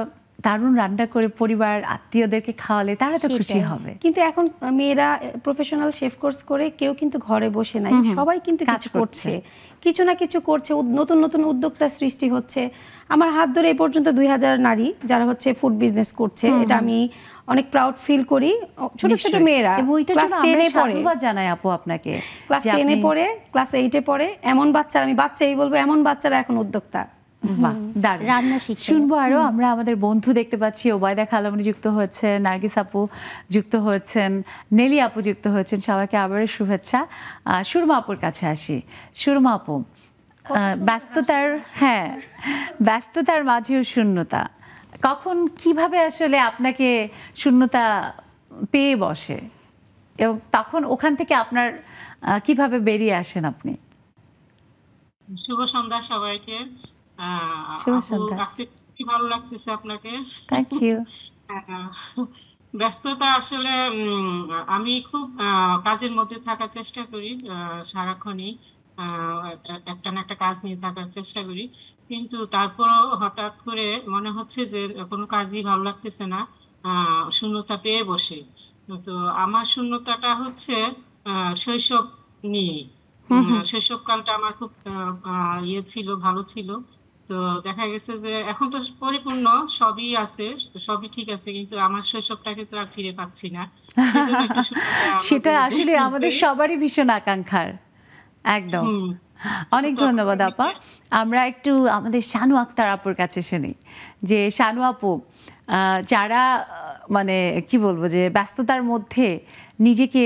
দারুণ রান্না করে পরিবার আত্মীয়দেরকে খাওয়ালে তারা তো খুশি হবে। কিন্তু এখন মেয়েরা প্রফেশনাল শেফ কোর্স করে কেউ কিন্তু ঘরে বসে নাই, সবাই কিন্তু কাজ করছে, কিছু না কিছু করছে, নতুন নতুন উদ্যোক্তা সৃষ্টি হচ্ছে। আমার হাত ধরে এই পর্যন্ত 2000 নারী যারা হচ্ছে ফুড বিজনেস করছে, এটা আমি অনেক প্রাউড ফিল করি। ছোট ছোট মেয়েরা ক্লাস 10 এ পড়ে, জানাই আপু আপনাকে, ক্লাস 10 এ পড়ে, ক্লাস 8 এ পড়ে, এমন বাচ্চারা, আমি বাচ্চাই বলবো, এমন বাচ্চারা এখন উদ্যোক্তা। রান্না শুনবো আরো। আমরা আমাদের বন্ধু দেখতে পাচ্ছি, ওবায়দা খালামণি যুক্ত হয়েছে, নার্গিস আপু যুক্ত হয়েছেন, নেলি আপু যুক্ত হয়েছেন, সবাইকে আবারও শুভেচ্ছা। সুরমা আপুর কাছে আসি। সুরমা আপু, ব্যস্ততার মাঝেও শূন্যতা, কখন কিভাবে আসলে আপনাকে শূন্যতা পেয়ে বসে এবং তখন ওখান থেকে আপনার কিভাবে বেরিয়ে আসেন আপনি? শুভ সন্ধ্যা সবাইকে। আজকে কি ভালো লাগতেছে আপনাকে? Thank you. ব্যস্ততা আসলে আমি খুব কাজের মধ্যে থাকার চেষ্টা করি, সারাক্ষণই একটা না একটা কাজ নিয়ে থাকার চেষ্টা করি, কিন্তু তারপরও হঠাৎ করে মনে হচ্ছে যে কোনো কাজই ভালো লাগতেছে না, শূন্যতা পেয়ে বসে। তো আমার শূন্যতাটা হচ্ছে শৈশব নিয়ে। শৈশবকালটা আমার খুব ইয়ে ছিল, ভালো ছিল। তো দেখা গেছে যে এখন তো পরিপূর্ণ সবই আছে, সবই ঠিক আছে, কিন্তু আমার শৈশবটাকে তো আর ফিরে পাচ্ছি না। সেটা আসলে আমাদের সবারই ভীষণ আকাঙ্ক্ষার। একদম। অনেক ধন্যবাদ আপা। আমরা একটু আমাদের শানু আক্তার আপুর কাছে শুনি যে শানু আপু, যারা মানে কি বলবো যে ব্যস্ততার মধ্যে নিজেকে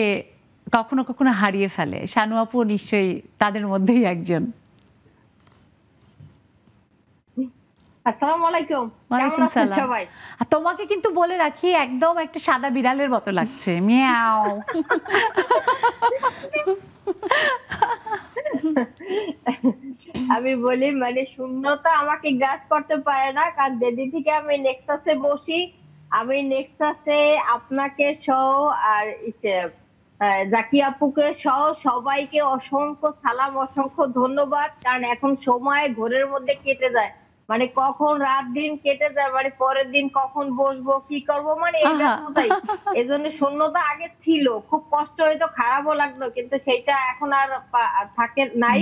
কখনো কখনো হারিয়ে ফেলে, শানু আপু নিশ্চয়ই তাদের মধ্যেই একজন। আসসালামু আলাইকুম। ওয়ালাইকুম সালাম। সবাই আর তোমাকে কিন্তু বলে রাখি একদম একটা সাদা বিড়ালের মতো লাগছে, মিয়াও। আমি বলি মানে শূন্যতা আমাকে গ্রাস করতে পারে না, কারণ যেদিন থেকে আমি নেক্সাসে বসি, আমি নেক্সাসে আপনাকে সহ আর জাকি আপুকে সহ সবাইকে অসংখ্য সালাম, অসংখ্য ধন্যবাদ। কারণ এখন সময় ঘোরের মধ্যে কেটে যায়, মানে কখন রাত দিন কেটে যায়, মানে পরের দিন কখন বসবো কি করবো, মানে এই ব্যস্ততাই। এই জন্য শূন্যতা আগে ছিল, খুব কষ্ট হইতো, খারাপও লাগতো, কিন্তু সেটা এখন আর থাকে নাই।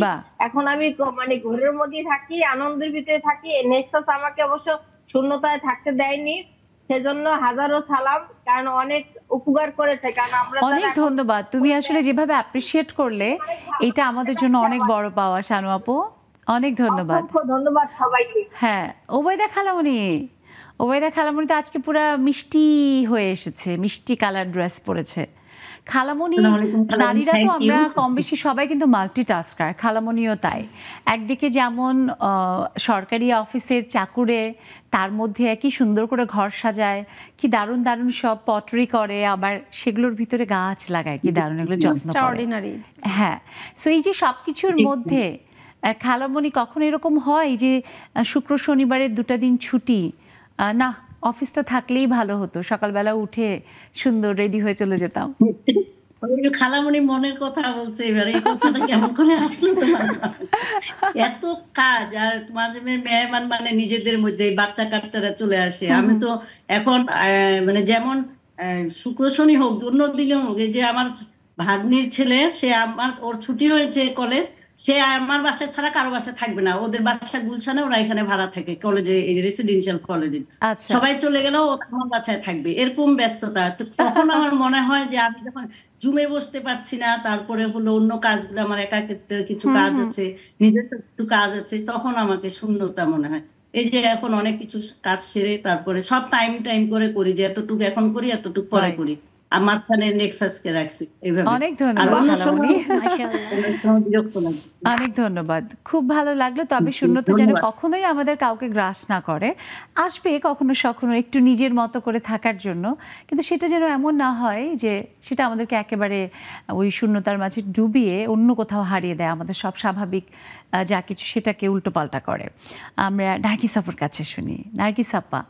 এখন আমি মানে ঘোরের মধ্যে থাকি, আনন্দের ভিতরে থাকি। নেক্সাস আমাকে অবশ্য শূন্যতায় থাকতে দেয়নি, সেজন্য হাজারো সালাম, কারণ অনেক উপকার করেছে। কারণ আমরা অনেক ধন্যবাদ, তুমি আসলে যেভাবে অ্যাপ্রিশিয়েট করলে এটা আমাদের জন্য অনেক বড় পাওয়া শানু আপু, অনেক ধন্যবাদ। ধন্যবাদ সবাইকে। হ্যাঁ, ওবায়দা খালামণি, ওবায়দা খালামণি তো আজকে পুরো মিষ্টি হয়ে এসেছে, মিষ্টি কালার ড্রেস পরেছে। খালামণি, নারীরা তো আমরা কম বেশি সবাই কিন্তু মাল্টিটাস্কার, খালামণিও তাই। একদিকে যেমন সরকারি অফিসের চাকুরে, তার মধ্যে কি সুন্দর করে ঘর সাজায়, কি দারুণ দারুণ সব পটরি করে, আবার সেগুলোর ভিতরে গাছ লাগায়, কি দারুণ এগুলো যত্ন করে। হ্যাঁ, সো এই যে সবকিছুর মধ্যে খালামণি কখন এরকম হয় যে শুক্র শনিবারের 2টা দিন ছুটি, না অফিসটা থাকলেই ভালো হতো, সকালবেলা উঠে সুন্দর রেডি হয়ে চলে যেতাম? খালামণি মনের কথা বলছে, এবারে এই কথাটা কেমন করে আসলো তোমার? এত কাজ, আর মাঝে মেহমান মানে নিজেদের মধ্যে বাচ্চা কাচ্চারা চলে আসে। আমি তো এখন মানে যেমন শুক্র শনি হোক, অন্য দিনে হোক, এই যে আমার ভাগ্নির ছেলে, সে আমার ওর ছুটি হয়েছে কলেজ, সে আমার বাসায় ছাড়া কারো বাসায় থাকবে না। ওদের বাসা গুলশানে, ওরা এখানে ভাড়া থাকে কলেজে, রেসিডেন্সিয়াল কলেজে। সবাই চলে গেলেও ও আমার বাসায় থাকবে, এরকম ব্যস্ততা। তো তখন আমার মনে হয় যে আমি যখন জুমে বসতে পারছি না, তারপরে হলো অন্য কাজগুলো, আমার একাকিত্বের কিছু কাজ আছে, নিজের কিছু কাজ আছে, তখন আমাকে শূন্যতা মনে হয়। এই যে এখন অনেক কিছু কাজ সেরে তারপরে সব টাইম করে করি, যে এতটুকু এখন করি, এতটুকু পরে করি। অনেক ধন্যবাদ, খুব ভালো লাগলো। তবে শূন্যতা যেন কখনোই আমাদের কাউকে গ্রাস না করে, আসবে কখনো সখনো একটু নিজের মতো করে থাকার জন্য, কিন্তু সেটা যেন এমন না হয় যে সেটা আমাদেরকে একেবারে ওই শূন্যতার মাঝে ডুবিয়ে অন্য কোথাও হারিয়ে দেয়, আমাদের সব স্বাভাবিক যা কিছু সেটাকে উল্টোপাল্টা করে। আমরা নার্গিস আপার কাছে শুনি। নার্গিস আপা,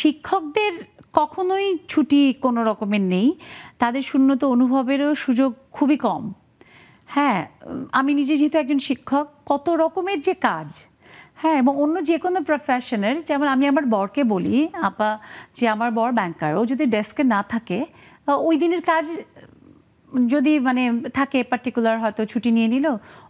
শিক্ষকদের কখনোই ছুটি কোনো রকমের নেই, তাদের শূন্যতা অনুভবেরও সুযোগ খুবই কম। হ্যাঁ, আমি নিজে যেহেতু একজন শিক্ষক, কত রকমের যে কাজ, হ্যাঁ, এবং অন্য যে কোনো প্রফেশনের, যেমন আমি আমার বরকে বলি, আপা যে আমার বর ব্যাংকার, ও যদি ডেস্কে না থাকে, ওই দিনের কাজ যদি মানে থাকে পার্টিকুলার, হয়তো ছুটি নিয়ে নিল,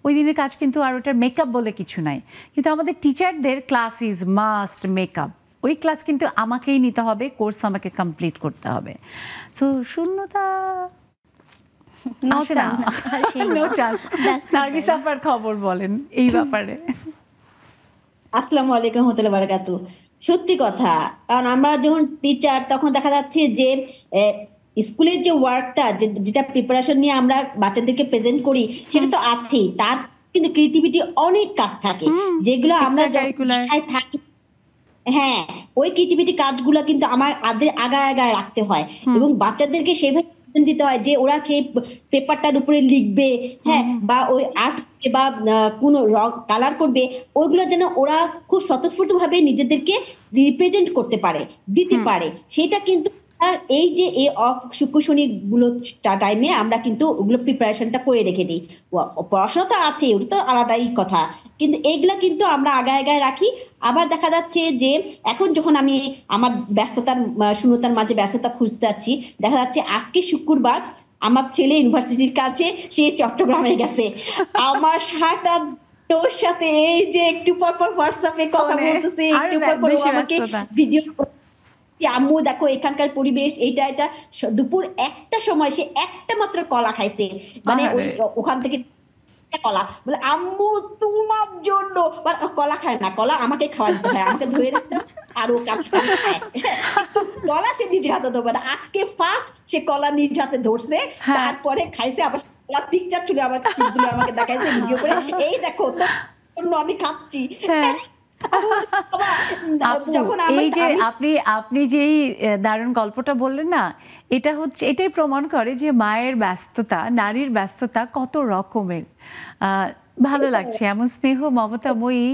ওই দিনের কাজ কিন্তু আর ওটার মেকআপ বলে কিছু নাই। কিন্তু আমাদের টিচারদের ক্লাস ইজ মাস্ট মেকআপ, ওই ক্লাস কিন্তু আমাকেই নিতে হবে, কোর্স আমাকে কমপ্লিট করতে হবে। সো শূন্যতা নার্গিস আপার খবর বলেন এই ব্যাপারে। আসসালামু আলাইকুম ওয়া রাহমাতুল্লাহি ওয়া বারাকাতুহু। সত্যি কথা, কারণ আমরা যখন টিচার, তখন দেখা যাচ্ছে যে স্কুলের যে ওয়ার্কটা, যেটা প্রিপারেশন নিয়ে আমরা বাচ্চাদেরকে প্রেজেন্ট করি, সেটা তো আছেই, তার কিন্তু ক্রিয়েটিভিটি অনেক কাজ থাকে যেগুলো আমরা বাসায় থাকি। হ্যাঁ, ওই ক্রিয়েটিভিটি কাজগুলো কিন্তু আমার আগায় রাখতে হয়, এবং বাচ্চাদেরকে সেভাবে দিতে হয় যে ওরা সেই পেপারটার উপরে লিখবে, হ্যাঁ, বা ওই আর্ট বা কোনো রং কালার করবে, ওইগুলো যেন ওরা খুব স্বতঃস্ফূর্ত ভাবে নিজেদেরকে রিপ্রেজেন্ট করতে পারে, দিতে পারে। সেটা কিন্তু এই যে এই অফ শুক্র শনি গুলো টাইমে আমরা কিন্তু ওগুলো প্রিপারেশনটা করে রেখে দিই। পড়াশোনা তো আছে, ওটা তো আলাদাই কথা, কিন্তু এইগুলা কিন্তু আমরা আগায় রাখি। আবার দেখা যাচ্ছে যে এখন যখন আমি আমার শূন্যতার মাঝে ব্যস্ততা খুঁজতে যাচ্ছি, দেখা যাচ্ছে আজকে শুক্রবার আমার ছেলে ইউনিভার্সিটির কাছে, সে চট্টগ্রামে গেছে। আমার সারাটা তোর সাথে এই যে একটু পর হোয়াটসঅ্যাপে কথা বলতেছে, একটু পর আমাকে ভিডিও, আম্মু দেখো এখানকার পরিবেশ, এটা দুপুর 1টার সময় সে একটা মাত্র কলা খাইছে, মানে ওখান থেকে কলা, বলে আম্মু তোমার জন্য, কলা খায় না, কলা আমাকে খাওয়া দিতে হয়, আমাকে ধুয়ে রাখতে আর ও কলা সে নিজে হাতে দেবো না। আজকে ফার্স্ট সে কলা নিজ হাতে ধরছে, তারপরে খাইছে, আবার পিকচার ছিল আমাকে দেখাইছে ভিডিও করে, এই দেখো তো আমি খাচ্ছি। এই যে আপনি যেই দারুণ গল্পটা বললেন না, এটাই প্রমাণ করে যে মায়ের ব্যস্ততা, নারীর ব্যস্ততা কত রকমের। ভালো লাগছে এমন স্নেহ মমতাময়ী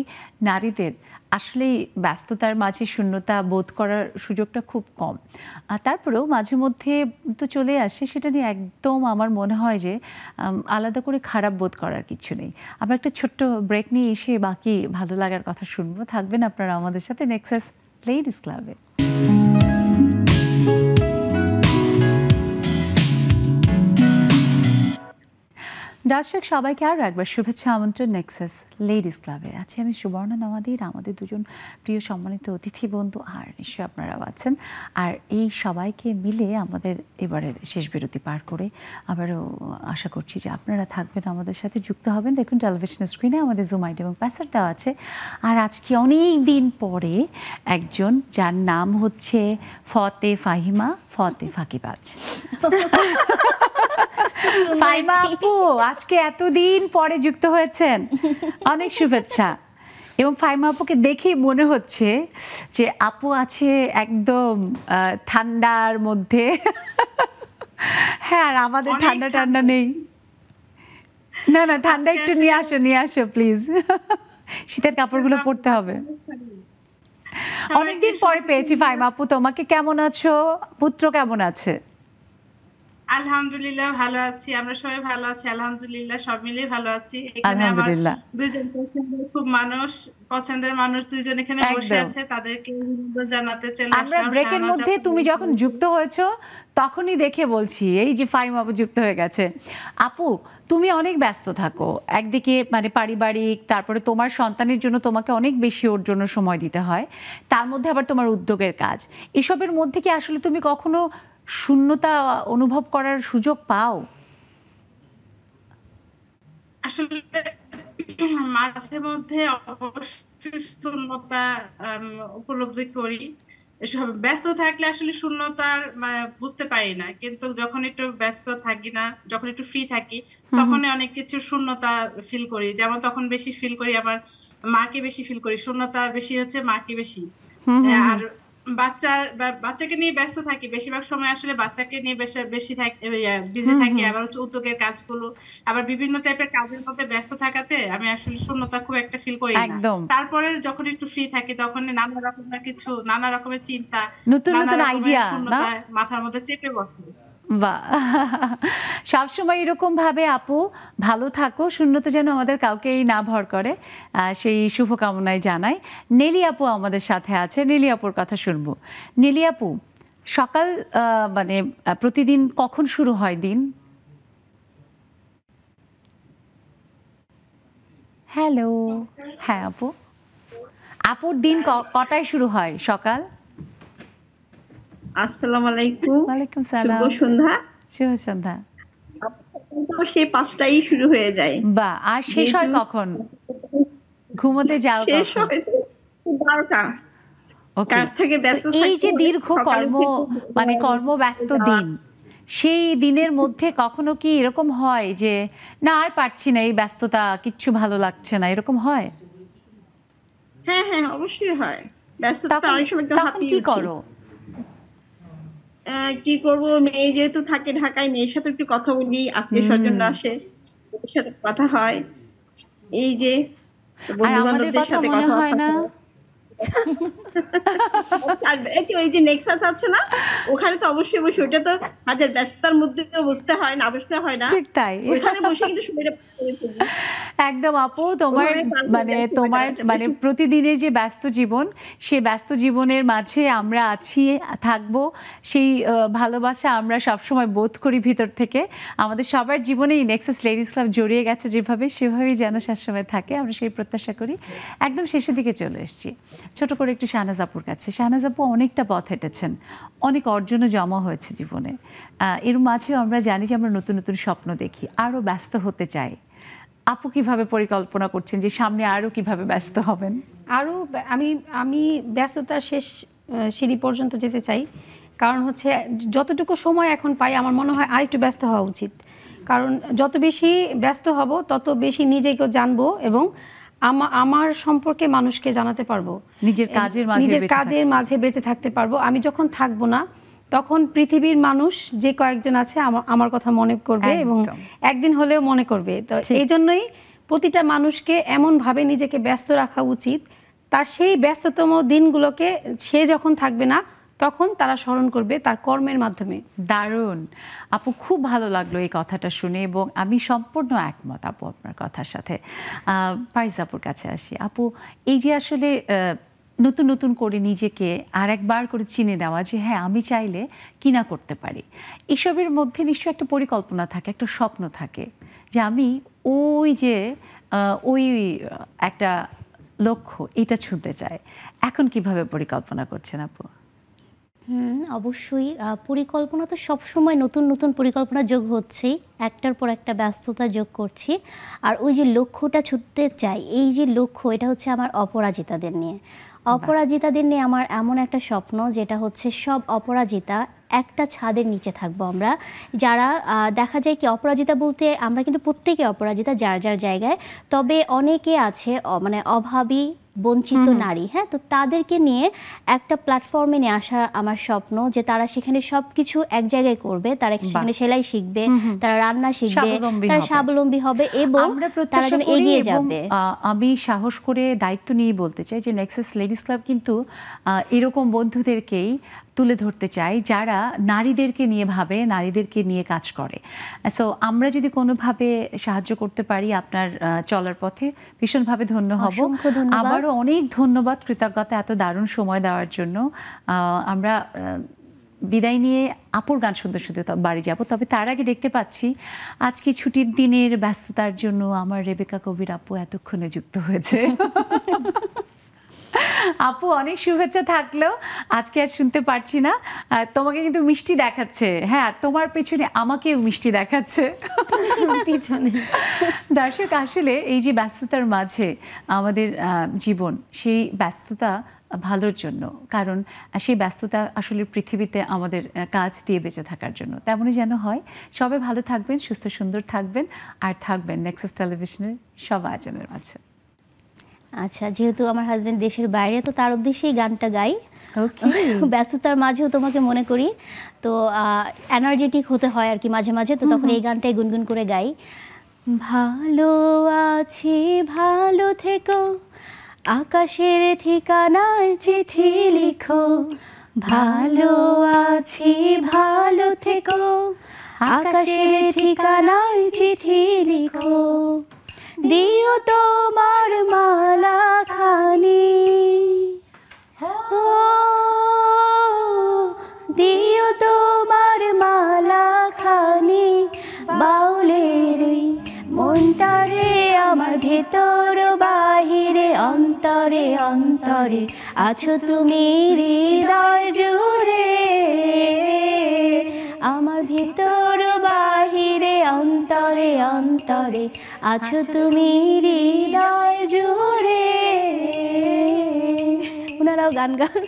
নারীদের আসলে ব্যস্ততার মাঝে শূন্যতা বোধ করার সুযোগটা খুব কম। তারপরেও মাঝে মধ্যে তো চলে আসে, সেটা নিয়ে একদম আমার মনে হয় যে আলাদা করে খারাপ বোধ করার কিছু নেই। আমরা একটা ছোট্ট ব্রেক নিয়ে এসে বাকি ভালো লাগার কথা শুনবো। থাকবেন আপনারা আমাদের সাথে নেক্সাস লেডিস ক্লাবে। দর্শক সবাইকে আরও একবার শুভেচ্ছা আমন্ত্রণ নেক্সাস লেডিস ক্লাবে। আছি আমি সুবর্ণা নওয়াদির, আমাদের দুজন প্রিয় সম্মানিত অতিথি বন্ধু আর নিশ্চয়ই আপনারাও আছেন। আর এই সবাইকে মিলে আমাদের এবারের শেষ বিরতি পার করে আবারও আশা করছি যে আপনারা থাকবেন, আমাদের সাথে যুক্ত হবেন। দেখুন টেলিভিশনের স্ক্রিনে আমাদের জুম আইডি এবং পাসওয়ার্ড দেওয়া আছে। আর আজকে অনেক দিন পরে একজন, যার নাম হচ্ছে ফতে ফাহিমা ফতে ফাঁকিবাজ। ফাহিমা আপু আজকে এতদিন পরে যুক্ত হয়েছেন, অনেক শুভেচ্ছা। এবং ফাহিমা আপুকে দেখেই মনে হচ্ছে যে আপু আছে একদম ঠান্ডার মধ্যে। হ্যাঁ, আর আমাদের ঠান্ডা ঠান্ডা নেই। না না, ঠান্ডা একটু নিয়ে আসো প্লিজ। শীতের কাপড়গুলো পরতে হবে। অনেকদিন পরে পেয়েছি ফাহিমা আপু, তোমাকে কেমন আছো? পুত্র কেমন আছে? আলহামদুলিল্লাহ ভালো আছি, আমরা সবাই ভালো আছি আলহামদুলিল্লাহ, সব মিলিয়ে ভালো আছি। এখানে আমার দুইজন খুব পছন্দের মানুষ দুইজন এখানে বসে আছে, তাদেরকে ধন্যবাদ জানাতে চলে আসলাম। আমরা ব্রেকের মধ্যে তুমি যখন যুক্ত হয়েছো তখনই দেখে বলছি এই যে ফাহিমা আপু যুক্ত হয়ে গেছে। আপু তুমি অনেক ব্যস্ত থাকো, একদিকে মানে পারিবারিক, তারপরে তোমার সন্তানের জন্য তোমাকে অনেক বেশি ওর জন্য সময় দিতে হয়, তার মধ্যে আবার তোমার উদ্যোগের কাজ। এসবের মধ্যে কি আসলে তুমি কখনো শূন্যতা অনুভব করার সুযোগ পাও? আসলে মাঝে মধ্যে অবশ্যই শূন্যতা উপলব্ধি করি। ব্যস্ত থাকলে আসলে শূন্যতার বুঝতে পারি না, কিন্তু যখন একটু ব্যস্ত থাকি না, যখন একটু ফ্রি থাকি, তখন অনেক কিছু শূন্যতা ফিল করি। যেমন তখন বেশি ফিল করি আমার মাকে বেশি ফিল করি, শূন্যতা বেশি হচ্ছে মাকে বেশি। আর বাচ্চাকে নিয়ে ব্যস্ত থাকি, বেশিরভাগ সময় আসলে বাচ্চাকে নিয়ে বেশি বিজি থাকি। আবার হচ্ছে উদ্যোগের কাজগুলো, আবার বিভিন্ন টাইপের কাজের মধ্যে ব্যস্ত থাকাতে আমি আসলে শূন্যতা খুব একটা ফিল করি না। তারপরে যখন একটু ফ্রি থাকি তখন নানা রকমের চিন্তা, নতুন নতুন আইডিয়া মাথার মধ্যে চেপে বসে। বাহ, সবসময় এরকম ভাবে আপু ভালো থাকো, শূন্যতা যেন আমাদের কাউকেই না ভর করে, সেই শুভকামনায় জানাই। নেলি আপু আমাদের সাথে আছে, নেলি আপুর কথা শুনবো। নেলি আপু, সকাল মানে প্রতিদিন কখন শুরু হয় দিন? হ্যালো, হ্যাঁ আপু, আপুর দিন কটায় শুরু হয় সকাল? আসসালামু আলাইকুম। ওয়ালাইকুম সালাম। শুভ সন্ধ্যা। শুভ সন্ধ্যা। সেই 5টায় শুরু হয়ে যায়। বাহ, আর শেষ হয় কখন? ঘুমোতে যাও কখন? শেষ হয় 12টা। কাজ থেকে ব্যস্ত থাকি। এই যে দীর্ঘ কর্মব্যস্ত দিন, সেই দিনের মধ্যে কখনো কি এরকম হয় যে না আর পারছি না, এই ব্যস্ততা, কিচ্ছু ভালো লাগছে না, এরকম হয়? হ্যাঁ হ্যাঁ, অবশ্যই হয়। ব্যস্ততা অনেক সময় তো তখন কি করো? কি করব, মেয়ে যেহেতু থাকে ঢাকায়, মেয়ের সাথে একটু কথা বলি, আত্মীয় স্বজনরা আসে, ওদের সাথে কথা হয়, এই যে বন্ধু বান্ধবদের সাথে কথা হয় না। আর এই যে নেক্সাস আছে না, ওখানে তো অবশ্যই বসে, ওটা তো হাজার ব্যস্ততার মধ্যে বসতে হয় না, বসতে হয় না, ঠিক তাই, ওখানে বসে কিন্তু সময়টা একদম আপু তোমার প্রতিদিনের যে ব্যস্ত জীবন, সেই ব্যস্ত জীবনের মাঝে আমরা আছি, থাকবো, সেই ভালোবাসা আমরা সবসময় বোধ করি ভিতর থেকে। আমাদের সবার জীবনে এই নেক্সাস লেডিস ক্লাব জড়িয়ে গেছে যেভাবে, সেভাবেই যেন সবসময় থাকে, আমরা সেই প্রত্যাশা করি। একদম শেষের দিকে চলে এসেছি, ছোট করে একটু শাহনাজ আপুর কাছে। শাহনাজ আপু অনেকটা পথ হেঁটেছেন, অনেক অর্জনও জমা হয়েছে জীবনে, এর মাঝেও আমরা জানি যে আমরা নতুন নতুন স্বপ্ন দেখি, আরও ব্যস্ত হতে চাই। আপু কিভাবে পরিকল্পনা করছেন যে সামনে আরও কিভাবে ব্যস্ত হবেন? আরও আমি ব্যস্ততার শেষ সিঁড়ি পর্যন্ত যেতে চাই, কারণ হচ্ছে যতটুকু সময় এখন পাই আমার মনে হয় আরেকটু ব্যস্ত হওয়া উচিত। কারণ যত বেশি ব্যস্ত হব তত বেশি নিজেকেও জানবো এবং আমার সম্পর্কে মানুষকে জানাতে পারবো, নিজের কাজের মাঝে বেঁচে থাকতে পারবো। আমি যখন থাকবো না তখন পৃথিবীর মানুষ যে কয়েকজন আছে আমার কথা মনে করবে এবং একদিন হলেও মনে করবে। তো এই জন্যই প্রতিটা মানুষকে এমনভাবে নিজেকে ব্যস্ত রাখা উচিত, তার সেই ব্যস্ততম দিনগুলোকে সে যখন থাকবে না তখন তারা স্মরণ করবে তার কর্মের মাধ্যমে। দারুণ আপু, খুব ভালো লাগলো এই কথাটা শুনে এবং আমি সম্পূর্ণ একমত আপু আপনার কথার সাথে। পারিস আপুর কাছে আসি। আপু, এই যে আসলে নতুন নতুন করে নিজেকে আর একবার করে চিনে নেওয়া যে হ্যাঁ আমি চাইলে কি না করতে পারি, এসবের মধ্যে নিশ্চয়ই একটা পরিকল্পনা থাকে, একটা স্বপ্ন থাকে যে আমি ওই একটা লক্ষ্য এটা ছুঁতে চাই। এখন কিভাবে পরিকল্পনা করছেন আপু? অবশ্যই পরিকল্পনা তো সবসময় নতুন নতুন পরিকল্পনা যোগ হচ্ছে, একটার পর একটা ব্যস্ততা যোগ করছি। আর ওই যে লক্ষ্যটা ছুটতে চাই, এই যে লক্ষ্য, এটা হচ্ছে আমার অপরাজিতাদের নিয়ে। অপরাজিতাদের নিয়ে আমার এমন একটা স্বপ্ন যেটা হচ্ছে সব অপরাজিতা একটা ছাদের নিচে থাকবো আমরা, যারা দেখা যায় কি অপরাজিতা বলতে আমরা কিন্তু প্রত্যেকে অপরাজিতা যার যার জায়গায়, তবে অনেকে আছে মানে অভাবী বঞ্চিত নারী, হ্যাঁ, তো তাদেরকে নিয়ে একটা প্ল্যাটফর্মে নিয়ে আসা আমার স্বপ্ন, যে তারা সেখানে সব কিছু এক জায়গায় করবে, তারা সেখানে সেলাই শিখবে, তারা রান্না শিখবে, তারা স্বাবলম্বী হবে এবং তারা যেন এগিয়ে যাবে। আমি সাহস করে দায়িত্ব নিয়ে বলতে চাই যে নেক্সাস লেডিস ক্লাব কিন্তু এরকম বন্ধুদেরকেই তুলে ধরতে চাই যারা নারীদেরকে নিয়ে ভাবে, নারীদেরকে নিয়ে কাজ করে। সো আমরা যদি কোনোভাবে সাহায্য করতে পারি আপনার চলার পথে ভীষণভাবে ধন্য হব। আবারও অনেক ধন্যবাদ, কৃতজ্ঞতা এত দারুণ সময় দেওয়ার জন্য। আমরা বিদায় নিয়ে আপুর গান শুনতে শুনতে বাড়ি যাব, তবে তার আগে দেখতে পাচ্ছি আজকে ছুটির দিনের ব্যস্ততার জন্য আমার রেবেকা কবির আপু এতক্ষণে যুক্ত হয়েছে। আপু অনেক শুভেচ্ছা থাকলো, আজকে আর শুনতে পারছি না। তোমাকে কিন্তু মিষ্টি দেখাচ্ছে, হ্যাঁ, তোমার পেছনে আমাকেও মিষ্টি দেখাচ্ছে পিছনে। দর্শক, আসলে এই যে ব্যস্ততার মাঝে আমাদের জীবন, সেই ব্যস্ততা ভালোর জন্য, কারণ সেই ব্যস্ততা আসলে পৃথিবীতে আমাদের কাজ দিয়ে বেঁচে থাকার জন্য। তেমনই যেন হয়। সবাই ভালো থাকবেন, সুস্থ সুন্দর থাকবেন, আর থাকবেন নেক্সাস টেলিভিশনের সব আয়োজনের মাঝে। আচ্ছা, যেহেতু আমার হাজবেন্ড দেশের বাইরে, তো তার উদ্দেশ্যেই গানটা গাই। ব্যস্ততার মাঝেও তোমাকে মনে করি, তো এনার্জেটিক হতে হয় আর কি মাঝে মাঝে, তো তখন এই গানটাই গুনগুন করে গাই। ভালো আছি ভালো থেকো, আকাশের ঠিকানায় চিঠি লিখো। ভালো আছি ভালো থেকো, আকাশের ঠিকানায় চিঠি লিখো। দিও তোমার মালা খানি, দিও তোমার মালা খানি, বাউলের মনটারে আমার ভেতর বাহিরে, অন্তরে অন্তরে আছো তুমি হৃদয় জুড়ে। আমার ভেতর বাহিরে, অন্তরে অন্তরে আছো তুমি হৃদয় জুড়ে। ওনারাও গান গান।